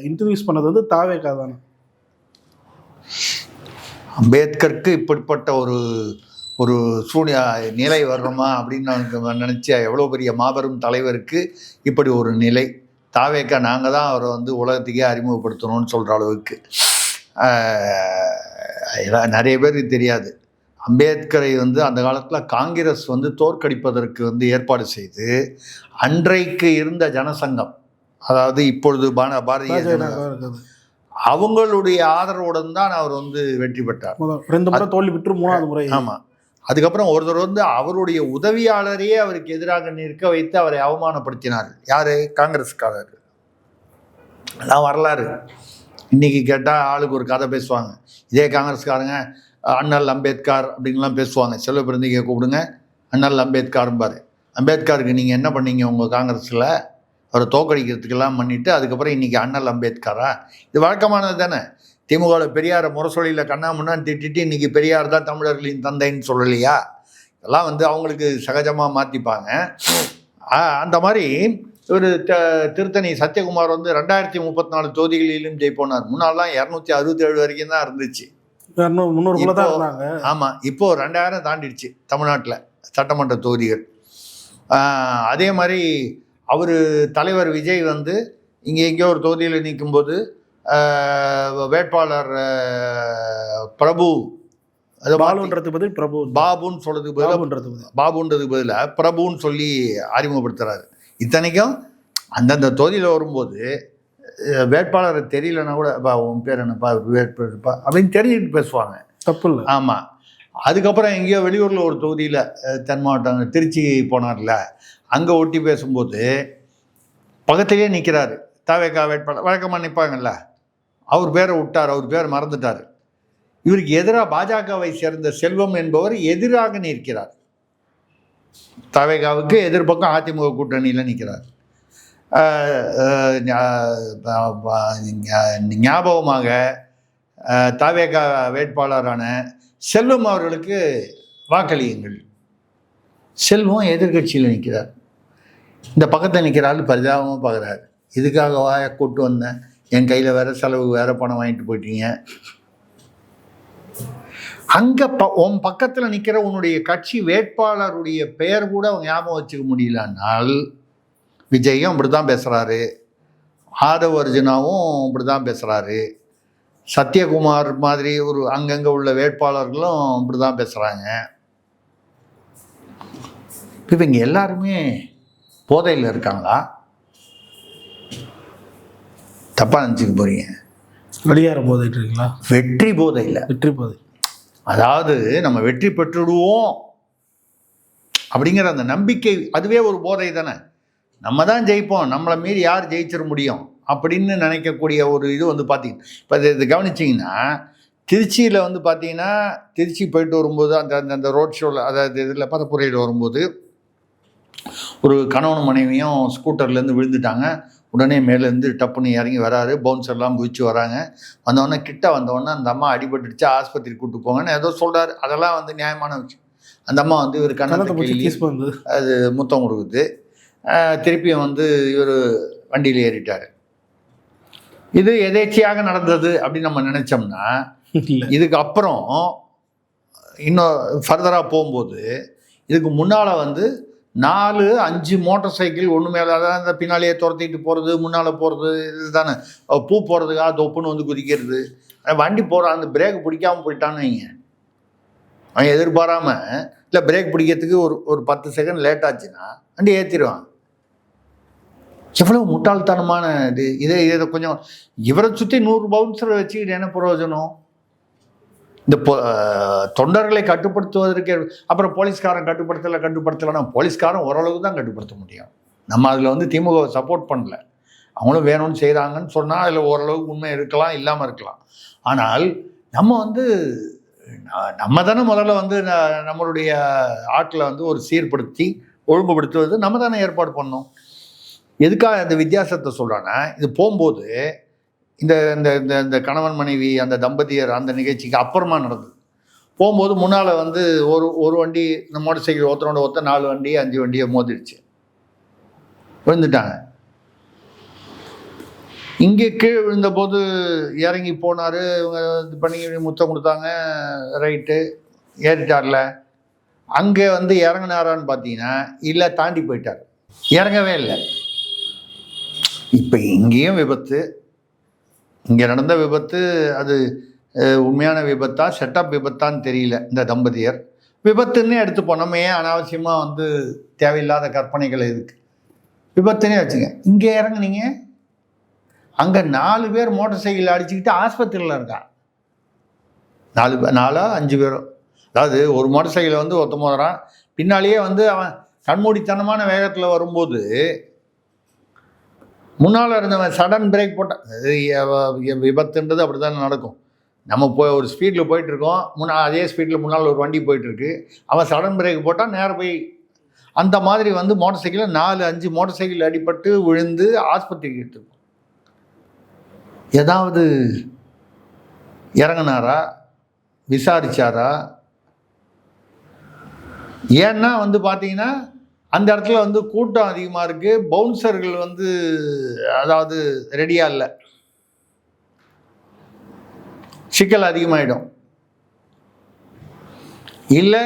S2: இன்ட்ரடியூஸ் பண்ணது வந்து தாவேகா தானே.
S1: அம்பேத்கருக்கு இப்படிப்பட்ட ஒரு நிலை வரணுமா அப்படின்னு நினச்சா, எவ்வளோ பெரிய மாபெரும் தலைவருக்கு இப்படி ஒரு நிலை. தாவேக்கா நாங்கள் தான் அவரை வந்து உலகத்துக்கே அறிமுகப்படுத்தணும்னு சொல்கிற அளவுக்கு. நிறைய பேருக்கு தெரியாது, அம்பேத்கரை வந்து அந்த காலத்தில் காங்கிரஸ் வந்து தோற்கடிப்பதற்கு வந்து ஏற்பாடு செய்து, அன்றைக்கு இருந்த ஜனசங்கம், அதாவது இப்பொழுது பாரதிய ஜனதா, அவங்களுடைய ஆதரவுடன் தான் அவர் வந்து வெற்றி பெற்றார்.
S2: 2 முறை தோல்வி பெற்று 3வது முறை.
S1: ஆமாம், அதுக்கப்புறம் ஒருத்தர் வந்து அவருடைய உதவியாளரையே அவருக்கு எதிராக நிற்க வைத்து அவரை அவமானப்படுத்தினார். யார்? காங்கிரஸ்காரர். அதான் வரலாறு. இன்றைக்கி கேட்டால் ஆளுக்கு ஒரு கதை பேசுவாங்க. இதே காங்கிரஸ்காரங்க அண்ணல் அம்பேத்கர் அப்படின்லாம் பேசுவாங்க. செல்வ பிறந்திகை கூப்பிடுங்க, அண்ணல் அம்பேத்கர்பார். அம்பேத்கருக்கு நீங்கள் என்ன பண்ணீங்க உங்கள் காங்கிரஸில்? அவரை தோக்கடிக்கிறதுக்கெல்லாம் பண்ணிவிட்டு அதுக்கப்புறம் இன்றைக்கி அண்ணல் அம்பேத்கரா? இது வழக்கமானது தானே. திமுகவில் பெரியாரை முரசொலியில் கண்ணாமுன்னான்னு திட்டிட்டு இன்றைக்கி பெரியார் தான் தமிழர்களின் தந்தைன்னு சொல்லலையா? இதெல்லாம் வந்து அவங்களுக்கு சகஜமாக மாற்றிப்பாங்க. அந்த மாதிரி ஒரு திருத்தணி சத்யகுமார் வந்து 2034 தொகுதிகளிலும் ஜெயிப்போனார். முன்னாலாம் 267 வரைக்கும் தான் இருந்துச்சு.
S2: 300 தான் இருந்தாங்க.
S1: ஆமாம், இப்போது 2000 தாண்டிடுச்சு தமிழ்நாட்டில் சட்டமன்ற தொகுதிகள். அதே மாதிரி அவர் தலைவர் விஜய் வந்து இங்கே எங்கேயோ ஒரு தொகுதியில் நிற்கும்போது வேட்பாளர் பிரபு, அது
S2: பாலுன்றதுக்கு பதில் பிரபு,
S1: பாபுன்னு சொல்கிறதுக்கு பதிலாக பாபுன்றதுக்கு பதிலாக பிரபுன்னு சொல்லி அறிமுகப்படுத்துகிறாரு. இத்தனைக்கும் அந்தந்த தொகுதியில் வரும்போது வேட்பாளரை தெரியலன்னா கூட உன் பேர் என்னப்பா, வேட்பாளர்ப்பா அப்படின்னு தெரிஞ்சுட்டு பேசுவாங்க.
S2: தப்பு இல்லை.
S1: ஆமாம். அதுக்கப்புறம் எங்கேயோ வெளியூரில் ஒரு தொகுதியில் தென் மாவட்டம் திருச்சி போனார்ல, அங்கே ஒட்டி பேசும்போது பக்கத்திலேயே நிற்கிறாரு தாவேகா வேட்பாளர். வழக்கமாக நிற்பாங்கல்ல, அவர் பேரை விட்டார், அவர் பேர் மறந்துட்டார். இவருக்கு எதிராக பாஜகவை சேர்ந்த செல்வம் என்பவர் எதிராக நிற்கிறார். தாவேகாவுக்கு எதிர்பக்கம் அதிமுக கூட்டணியில் நிற்கிறார். ஞாபகமாக தாவேகா வேட்பாளரான செல்வம் அவர்களுக்கு வாக்களியுங்கள். செல்வம் எதிர்கட்சியில் நிற்கிறார். இந்த பக்கத்தில் நிற்கிறாள் பரிதாபமாக பார்க்குறாரு. இதுக்காகவா கூப்பிட்டு வந்தேன், என் கையில் வேறு செலவு வேறு பணம் வாங்கிட்டு போயிட்டீங்க. அங்கே உன் பக்கத்தில் நிற்கிற உன்னுடைய கட்சி வேட்பாளருடைய பெயர் கூட ஞாபகம் வச்சுக்க முடியலன்னால், விஜயும் அப்படி தான் பேசுகிறாரு, ஆதவர்ஜுனாவும் அப்படி தான் பேசுகிறாரு, சத்யகுமார் மாதிரி ஒரு அங்கங்கே உள்ள வேட்பாளர்களும் அப்படி தான் பேசுகிறாங்க. இப்போ இங்கே எல்லாருமே போதையில் இருக்காங்களா? தப்பாக நினச்சிக்க போகிறீங்க.
S2: வெளியேற போதைட்டு இருக்கீங்களா?
S1: வெற்றி போதையில்.
S2: வெற்றி போதை
S1: அதாவது நம்ம வெற்றி பெற்றுடுவோம் அப்படிங்கிற அந்த நம்பிக்கை, அதுவே ஒரு போதை தானே. நம்ம தான் ஜெயிப்போம், நம்மளை மீறி யார் ஜெயிச்சிட முடியும் அப்படின்னு நினைக்கக்கூடிய ஒரு இது வந்து பார்த்தீங்கன்னா, இப்போ இது கவனிச்சிங்கன்னா திருச்சியில் வந்து பார்த்தீங்கன்னா, திருச்சி போயிட்டு வரும்போது அந்த அந்த ரோட் ஷோவில், அதாவது இதில் பரப்புரையில் வரும்போது ஒரு கணவன் மனைவியும் ஸ்கூட்டர்லேருந்து விழுந்துட்டாங்க. உடனே மேலேருந்து டப்புன்னு இறங்கி வராரு, பவுன்சர்லாம் குதிச்சு வராங்க. வந்தவொடனே கிட்ட வந்தவொடனே அந்த அம்மா அடிபட்டுடுச்சு, ஆஸ்பத்திரி கூப்பிட்டு போங்கன்னு ஏதோ சொல்கிறாரு. அதெல்லாம் வந்து நியாயமான விஷயம். அந்த அம்மா வந்து இவர் கண்ணத்தை கிள்ளி அது முத்தம் கொடுக்குது. திருப்பியும் வந்து இவர் வண்டியில் ஏறிட்டார். இது எதேச்சியாக நடந்தது அப்படின்னு நம்ம நினச்சோம்னா, இதுக்கு அப்புறம் இன்னும் ஃபர்தராக போகும்போது இதுக்கு முன்னால் வந்து 4-5 மோட்டார் சைக்கிள் ஒன்று மேலே, அதாவது அந்த பின்னாலேயே துரத்திட்டு போகிறது, முன்னால் போகிறது, இது தானே. பூ போகிறதுக்காக தொப்புன்னு வந்து குதிக்கிறது. வண்டி போகிற அந்த பிரேக் பிடிக்காமல் போயிட்டான்னு வைங்க, அவன் எதிர்பாராமல் இல்லை பிரேக் பிடிக்கிறதுக்கு ஒரு 10 செகண்ட் லேட் ஆச்சுன்னா வண்டி ஏற்றிடுவான். எவ்வளோ முட்டாள்தனமான இது. இதை கொஞ்சம் இவரை சுற்றி 100 பவுன்சரை வச்சுக்கிட்டு என்ன பிரயோஜனம்? இந்த தொண்டர்களை கட்டுப்படுத்துவதற்கு அப்புறம் போலீஸ்காரன் கட்டுப்படுத்தலைன்னா போலீஸ்காரன் ஓரளவுக்கு தான் கட்டுப்படுத்த முடியும். நம்ம அதில் வந்து திமுக சப்போர்ட் பண்ணல, அவங்களும் வேணும்னு செய்கிறாங்கன்னு சொன்னால் அதில் ஓரளவுக்கு உண்மை இருக்கலாம், இல்லாமல் இருக்கலாம். ஆனால் நம்ம வந்து நம்ம தானே முதல்ல வந்து நம்மளுடைய ஆட்டில் வந்து ஒரு சீர்படுத்தி ஒழுங்குபடுத்துவது நம்ம தானே ஏற்பாடு பண்ணோம். எதுக்காக அந்த வித்தியாசத்தை சொல்கிறான்னா, இது போகும்போது இந்த இந்த இந்த கணவன் மனைவி அந்த தம்பதியர் அந்த நிகழ்ச்சிக்கு அப்புறமா நடந்தது. போகும்போது முன்னால் வந்து ஒரு வண்டி இந்த மோட்டர் சைக்கிள் ஒருத்தரோட 4 வண்டி 5 வண்டியை மோதிடுச்சு, விழுந்துட்டாங்க. இங்கே கீழே விழுந்தபோது இறங்கி போனார், இவங்க இது பண்ணி முத்தம் கொடுத்தாங்க, ரைட்டு ஏறிட்டார்ல. அங்கே வந்து இறங்கினாரான்னு பார்த்தீங்கன்னா இல்லை, தாண்டி போயிட்டார், இறங்கவே இல்லை. இப்போ இங்கேயும் விபத்து, இங்கே நடந்த விபத்து அது உண்மையான விபத்தா செட்டப் விபத்தான்னு தெரியல. இந்த தம்பதியர் விபத்துன்னே எடுத்துப்போம். நம்ம ஏன் அனாவசியமாக வந்து தேவையில்லாத கற்பனைகள் எதுக்கு? விபத்துன்னே வச்சுங்க. இங்கே இறங்குனீங்க, அங்கே 4 பேர் மோட்டார் சைக்கிள் அடிச்சுக்கிட்டு ஆஸ்பத்திரியில் இருக்கா. 4-5 பேரும், அதாவது ஒரு மோட்டார் சைக்கிளை வந்து ஒருத்தமோதறான், பின்னாலேயே வந்து அவன் கண்மூடித்தனமான வேகத்தில் வரும்போது முன்னால் இருந்தவன் சடன் பிரேக் போட்டான். விபத்துன்றது அப்படி தானே நடக்கும். நம்ம ஒரு ஸ்பீடில் போயிட்டுருக்கோம், அதே ஸ்பீடில் முன்னால் ஒரு வண்டி போயிட்டுருக்கு, அவன் சடன் பிரேக் போட்டால் நேரம் போய் அந்த மாதிரி வந்து மோட்டார் சைக்கிளில் 4-5 மோட்டார் சைக்கிள் அடிபட்டு விழுந்து ஆஸ்பத்திரிக்கு எடுத்துருக்கோம். ஏதாவது இறங்கினாரா, விசாரிச்சாரா? ஏன்னா வந்து பார்த்தீங்கன்னா அந்த இடத்துல வந்து கூட்டம் அதிகமாக இருக்குது, பவுன்சர்கள் வந்து அதாவது ரெடியாக இல்லை, சிக்கல் அதிகமாகிடும். இல்லை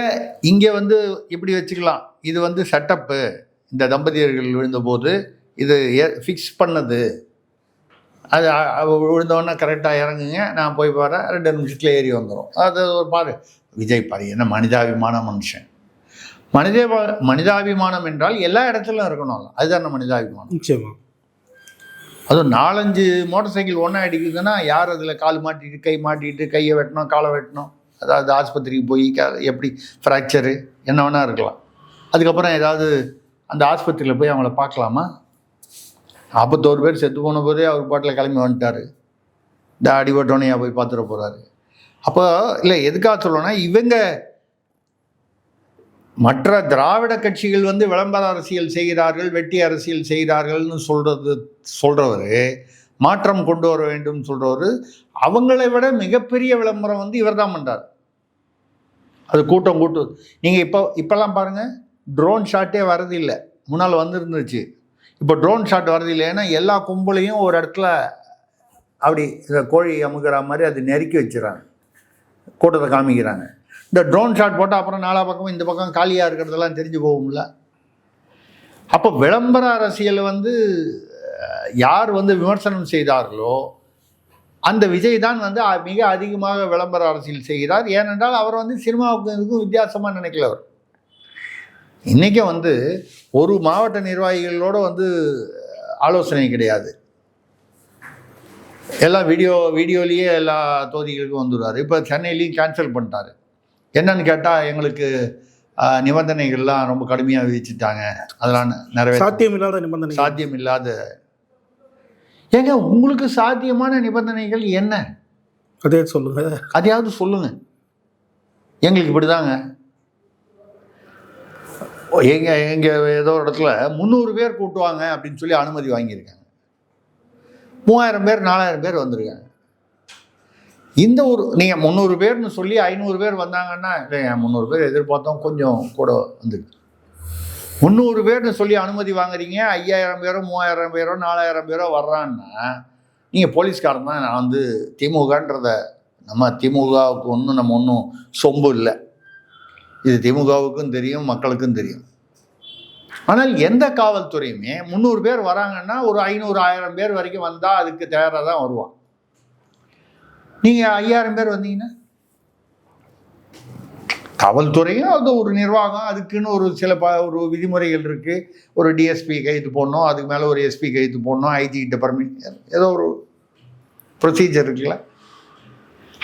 S1: இங்கே வந்து இப்படி வச்சுக்கலாம், இது வந்து செட்டப்பு, இந்த தம்பதியர்கள் விழுந்தபோது இது ஃபிக்ஸ் பண்ணது, அது விழுந்தோடனே கரெக்டாக இறங்குங்க, நான் போய் பாரு 2 நிமிஷத்தில் ஏறி வந்துடும். அது ஒரு பாரு விஜய் பாரு, என்ன மனிதாபிமான மனுஷன். மனிதாபிமானம் என்றால் எல்லா இடத்துலையும் இருக்கணும், அதுதான் மனிதாபிமானம்.
S2: நிச்சயமா.
S1: அதுவும் 4-5 மோட்டார் சைக்கிள் ஒன்றா அடிக்குதுன்னா யார் அதில் கால் மாட்டிட்டு கை மாட்டிட்டு கையை வெட்டணும், காலை வெட்டணும், அதாவது ஆஸ்பத்திரிக்கு போய் எப்படி ஃப்ராக்சரு என்ன வேணா இருக்கலாம். அதுக்கப்புறம் ஏதாவது அந்த ஆஸ்பத்திரியில் போய் அவங்கள பார்க்கலாமா? 41 பேர் செத்து போன போதே அவர் பாட்டில் கிளம்பி வந்துட்டார், இந்த அடிபட்டோனையா போய் பார்த்துட போகிறாரு. அப்போ இல்லை எதுக்காக சொல்லணும்னா, இவங்க மற்ற திராவிட கட்சிகள் வந்து விளம்பர அரசியல் செய்கிறார்கள், வெட்டி அரசியல் செய்கிறார்கள்னு சொல்கிறவர், மாற்றம் கொண்டு வர வேண்டும் சொல்கிறவர், அவங்களை விட மிகப்பெரிய விளம்பரம் வந்து இவர் தான் பண்ணுறார். அது கூட்டம் நீங்கள் இப்போல்லாம் பாருங்கள், ட்ரோன் ஷாட்டே வரது இல்லை, முன்னால் வந்துருந்துச்சு, இப்போ ட்ரோன் ஷாட் வரது இல்லை. ஏன்னா எல்லா கும்பலையும் ஒரு இடத்துல அப்படி இந்த கோழி அமுக்கிற மாதிரி அது நெருக்கி வச்சுறாங்க, கூட்டத்தை காமிக்கிறாங்க. இந்த ட்ரோன் ஷாட் போட்டால் அப்புறம் 4 பக்கமும் இந்த பக்கம் காலியாக இருக்கிறதெல்லாம் தெரிஞ்சு போகும்ல. அப்போ விளம்பர அரசியல் வந்து யார் வந்து விமர்சனம் செய்தார்களோ அந்த விஜய் தான் வந்து மிக அதிகமாக விளம்பர அரசியல் செய்கிறார். ஏனென்றால் அவர் வந்து சினிமாவுக்கு இதுக்கும் வித்தியாசமாக நினைக்கல. அவர் இன்றைக்கும் வந்து ஒரு மாவட்ட நிர்வாகிகளோட வந்து ஆலோசனை கிடையாது. எல்லாம் வீடியோலேயே எல்லா தொகுதிகளுக்கும் வந்துடுவார். இப்போ சென்னையிலையும் கேன்சல் பண்ணிட்டாரு. என்னன்னு கேட்டால் எங்களுக்கு நிபந்தனைகள்லாம் ரொம்ப கடுமையாக விதிச்சுட்டாங்க, அதெல்லாம் நிறைய
S2: சாத்தியமில்லாத நிபந்தனை.
S1: சாத்தியமில்லாத ஏங்க உங்களுக்கு சாத்தியமான நிபந்தனைகள் என்ன?
S2: அதே சொல்லுங்க,
S1: அதையாவது சொல்லுங்க. எங்களுக்கு இப்படிதாங்க. எங்க ஏதோ ஒரு இடத்துல 300 பேர் கூட்டுவாங்க அப்படின்னு சொல்லி அனுமதி வாங்கியிருக்காங்க. 3000 பேர் 4000 பேர் வந்திருக்காங்க. இந்த ஒரு நீங்கள் 300 பேர்னு சொல்லி 500 பேர் வந்தாங்கன்னா, இல்லை 300 பேர் எதிர்பார்த்தோம், கொஞ்சம் கூட வந்துருக்கு. 300 பேர்னு சொல்லி அனுமதி வாங்குறீங்க, 5000 பேரோ 3000 பேரோ 4000 பேரோ வர்றான்னா நீங்கள் போலீஸ்காரன் தான். நான் வந்து திமுகன்றத நம்ம திமுகவுக்கு ஒன்றும் சொம்பு இல்லை. இது திமுகவுக்கும் தெரியும், மக்களுக்கும் தெரியும். ஆனால் எந்த காவல்துறையுமே 300 பேர் வராங்கன்னா ஒரு 500-1000 பேர் வரைக்கும் வந்தால் அதுக்கு தயாராக தான் வருவான். நீங்கள் 5000 பேர் வந்தீங்கன்னா காவல்துறையும் அது ஒரு நிர்வாகம், அதுக்குன்னு ஒரு சில ஒரு விதிமுறைகள் இருக்குது. ஒரு டிஎஸ்பி கைது போடணும், அதுக்கு மேலே ஒரு எஸ்பி கைது போடணும், ஐஜி கிட்ட பர்மிஷன், ஏதோ ஒரு ப்ரொசீஜர் இருக்குல்ல.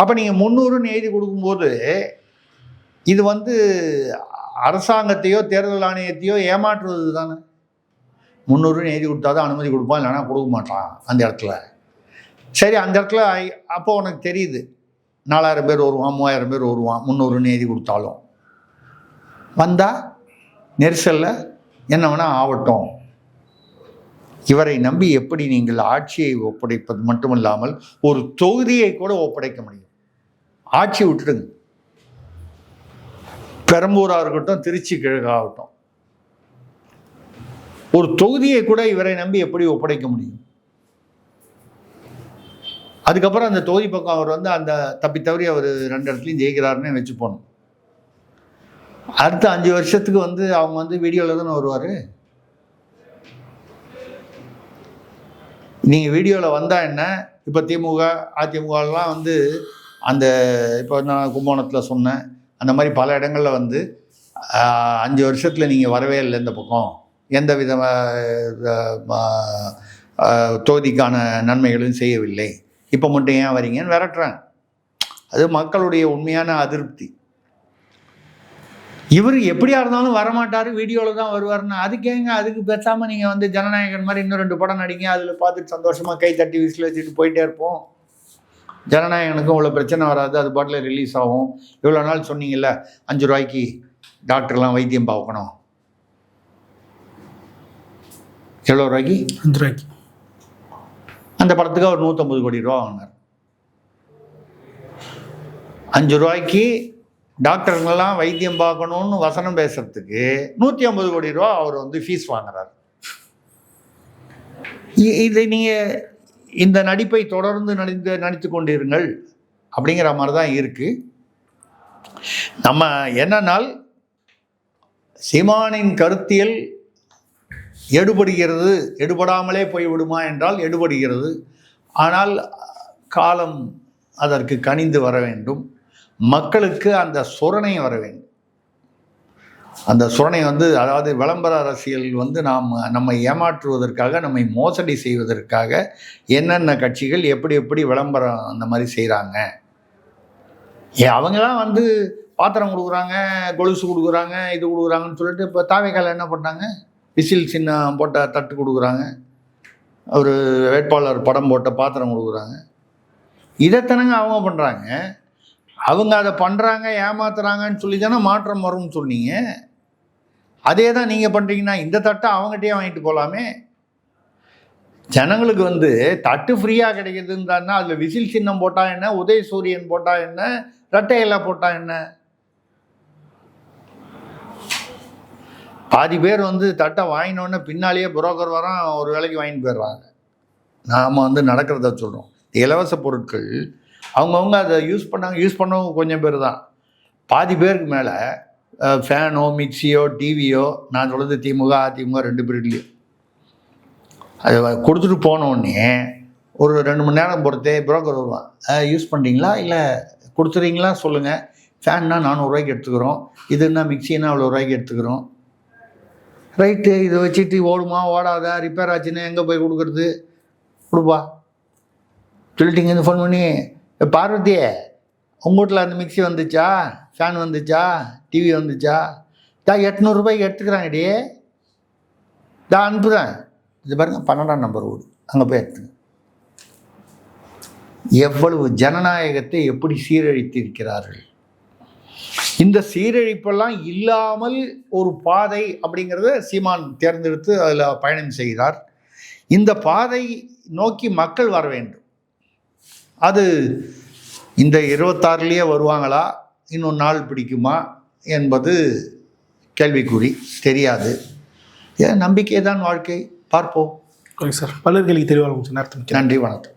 S1: அப்போ நீங்கள் 300ன்னு எழுதி கொடுக்கும்போது இது வந்து அரசாங்கத்தையோ தேர்தல் ஆணையத்தையோ ஏமாற்றுவது தானே. 300ன்னு எழுதி கொடுத்தா தான் அனுமதி கொடுப்பான், இல்லைனா கொடுக்க மாட்டான் அந்த இடத்துல. சரி, அந்த இடத்துல அப்போ உனக்கு தெரியுது 4000 பேர் வருவான், 3000 பேர் வருவான். 300ன்னு எழுதி கொடுத்தாலும் வந்தால் நெரிசலில் என்ன வேணால் ஆகட்டும். இவரை நம்பி எப்படி நீங்கள் ஆட்சியை ஒப்படைப்பது மட்டுமில்லாமல் ஒரு தொகுதியை கூட ஒப்படைக்க முடியும்? ஆட்சி விட்டுடுங்க, பெரம்பூராக இருக்கட்டும், திருச்சி கிழக்காகட்டும், ஒரு தொகுதியை கூட இவரை நம்பி எப்படி ஒப்படைக்க முடியும்? அதுக்கப்புறம் அந்த தொகுதி பக்கம் அவர் வந்து அந்த தப்பி தவறி அவர் 2 இடத்துலையும் ஜெயிக்கிறாருன்னு வச்சு போகணும். அடுத்த 5 வருஷத்துக்கு வந்து அவங்க வந்து வீடியோவில் தானே வருவார். நீங்கள் வீடியோவில் வந்தால் என்ன? இப்போ திமுக அதிமுகலாம் வந்து அந்த இப்போ நான் கும்பகோணத்தில் சொன்னேன், அந்த மாதிரி பல இடங்களில் வந்து 5 வருஷத்தில் நீங்கள் வரவே இல்லை, இந்த பக்கம் எந்த வித தொகுதிக்கான நன்மைகளும் செய்யவில்லை, இப்போ மட்டும் ஏன் வரீங்கன்னு விரட்டுறாங்க. அது மக்களுடைய உண்மையான அதிருப்தி. இவர் எப்படியா இருந்தாலும் வரமாட்டார், வீடியோவில் தான் வருவார்னா அதுக்கேங்க? அதுக்கு பேசாமல் நீங்கள் வந்து ஜனநாயகன் மாதிரி இன்னும் 2 படம் நடிங்க, அதில் பார்த்துட்டு சந்தோஷமாக கை தட்டி விசில் வச்சுட்டு போயிட்டே இருப்போம். ஜனநாயகனுக்கும் இவ்வளோ பிரச்சனை வராது, அது பாட்டில் ரிலீஸ் ஆகும். இவ்வளோ நாள் சொன்னீங்கல்ல 5 ரூபாய்க்கு டாக்டர்லாம் வைத்தியம் பார்க்கணும், எவ்வளோ ரூபாய்க்கு?
S2: 5 ரூபாய்க்கு.
S1: அந்த படத்துக்கு அவர் 150 கோடி ரூபா வாங்கினார். 5 ரூபாய்க்கு டாக்டருங்கெல்லாம் வைத்தியம் பார்க்கணும்னு வசனம் பேசுறதுக்கு 150 கோடி ரூபா அவர் வந்து ஃபீஸ் வாங்குறார். இதை நீங்கள் இந்த நடிப்பை தொடர்ந்து நடித்து கொண்டிருங்கள் அப்படிங்கிற மாதிரி தான் இருக்குது. நம்ம என்னன்னால் சீமானின் கருத்தியல் எடுபடுகிறது, எடுபடாமலே போய்விடுமா என்றால் எடுபடுகிறது. ஆனால் காலம் அதற்கு கனிந்து வர வேண்டும். மக்களுக்கு அந்த சுரணை வர வேண்டும். அந்த சுரணை வந்து, அதாவது விளம்பர அரசியல் வந்து நம்மை ஏமாற்றுவதற்காக, நம்மை மோசடி செய்வதற்காக என்னென்ன கட்சிகள் எப்படி எப்படி விளம்பரம் அந்த மாதிரி செய்கிறாங்க. அவங்களாம் வந்து பாத்திரம் கொடுக்குறாங்க, கொலுசு கொடுக்குறாங்க, இது கொடுக்குறாங்கன்னு சொல்லிட்டு இப்போ தாவேக்கால என்ன பண்ணாங்க? விசில் சின்னம் போட்ட தட்டு கொடுக்குறாங்க, ஒரு வேட்பாளர் படம் போட்ட பாத்திரம் கொடுக்குறாங்க. இதைத்தானங்க அவங்க பண்ணுறாங்க. அவங்க அதை பண்ணுறாங்க, ஏமாத்துறாங்கன்னு சொல்லி தானே மாற்றம் வரும்னு சொன்னீங்க. அதே தான் நீங்கள் பண்ணுறீங்கன்னா இந்த தட்டை அவங்ககிட்டயே வாங்கிட்டு போகலாமே. ஜனங்களுக்கு வந்து தட்டு ஃப்ரீயாக கிடைக்குதுன்னு அதில் விசில் சின்னம் போட்டால் என்ன, உதயசூரியன் போட்டால் என்ன, ரெட்டையில போட்டால் என்ன? பாதி பேர் வந்து தட்டை வாங்கினோடனே பின்னாலேயே புரோக்கர் வரான், ஒரு வேலைக்கு வாங்கிட்டு போயிடுறாங்க. நாம் வந்து நடக்கிறத சொல்கிறோம். இலவச பொருட்கள் அவங்கவுங்க அதை யூஸ் பண்ணவங்க கொஞ்சம் பேர் தான். பாதி பேருக்கு மேலே ஃபேனோ மிக்சியோ டிவியோ, நான் சொல்கிறது திமுக அதிமுக 2 பீரியட்லேயும் அது கொடுத்துட்டு போனோடனே ஒரு 2 மணி நேரம் பொறுத்தே புரோக்கர் வருவான். யூஸ் பண்ணுறீங்களா, இல்லை கொடுத்துறீங்களா சொல்லுங்கள். ஃபேன்னா 400 ரூபாய்க்கு எடுத்துக்கிறோம், இதுன்னா மிக்சின்னா அவ்வளோ ரூபாய்க்கு எடுத்துக்கிறோம். ரைட்டு, இதை வச்சுட்டு ஓடுமா ஓடாதா, ரிப்பேர் ஆச்சுன்னா எங்கே போய் கொடுக்குறது, கொடுப்பா சொல்லிட்டீங்கன்னு ஃபோன் பண்ணி, பார்வதியே உங்கள் வீட்டில் அந்த மிக்ஸி வந்துச்சா, ஃபேன் வந்துச்சா, டிவி வந்துச்சா, 800 ரூபாய்க்கு எடுத்துக்கிறாங்கடி, அனுப்புகிறேன், இது பாருங்கள் 12ஆம் நம்பர் வீடு, அங்கே போய் எடுத்துங்க. எவ்வளவு ஜனநாயகத்தை எப்படி சீரழித்திருக்கிறார்கள். இந்த சீரழிப்பெல்லாம் இல்லாமல் ஒரு பாதை அப்படிங்கிறத சீமான் தேர்ந்தெடுத்து அதில் பயணம் செய்கிறார். இந்த பாதை நோக்கி மக்கள் வர வேண்டும். அது இந்த 26லேயே வருவாங்களா, இன்னும் நாள் பிடிக்குமா என்பது கேள்விக்குறி, தெரியாது. நம்பிக்கை தான் வாழ்க்கை, பார்ப்போம்.
S2: ஓகே சார், பலர்களுக்கு தெளிவாக நேரத்துக்கு
S1: நன்றி, வணக்கம்.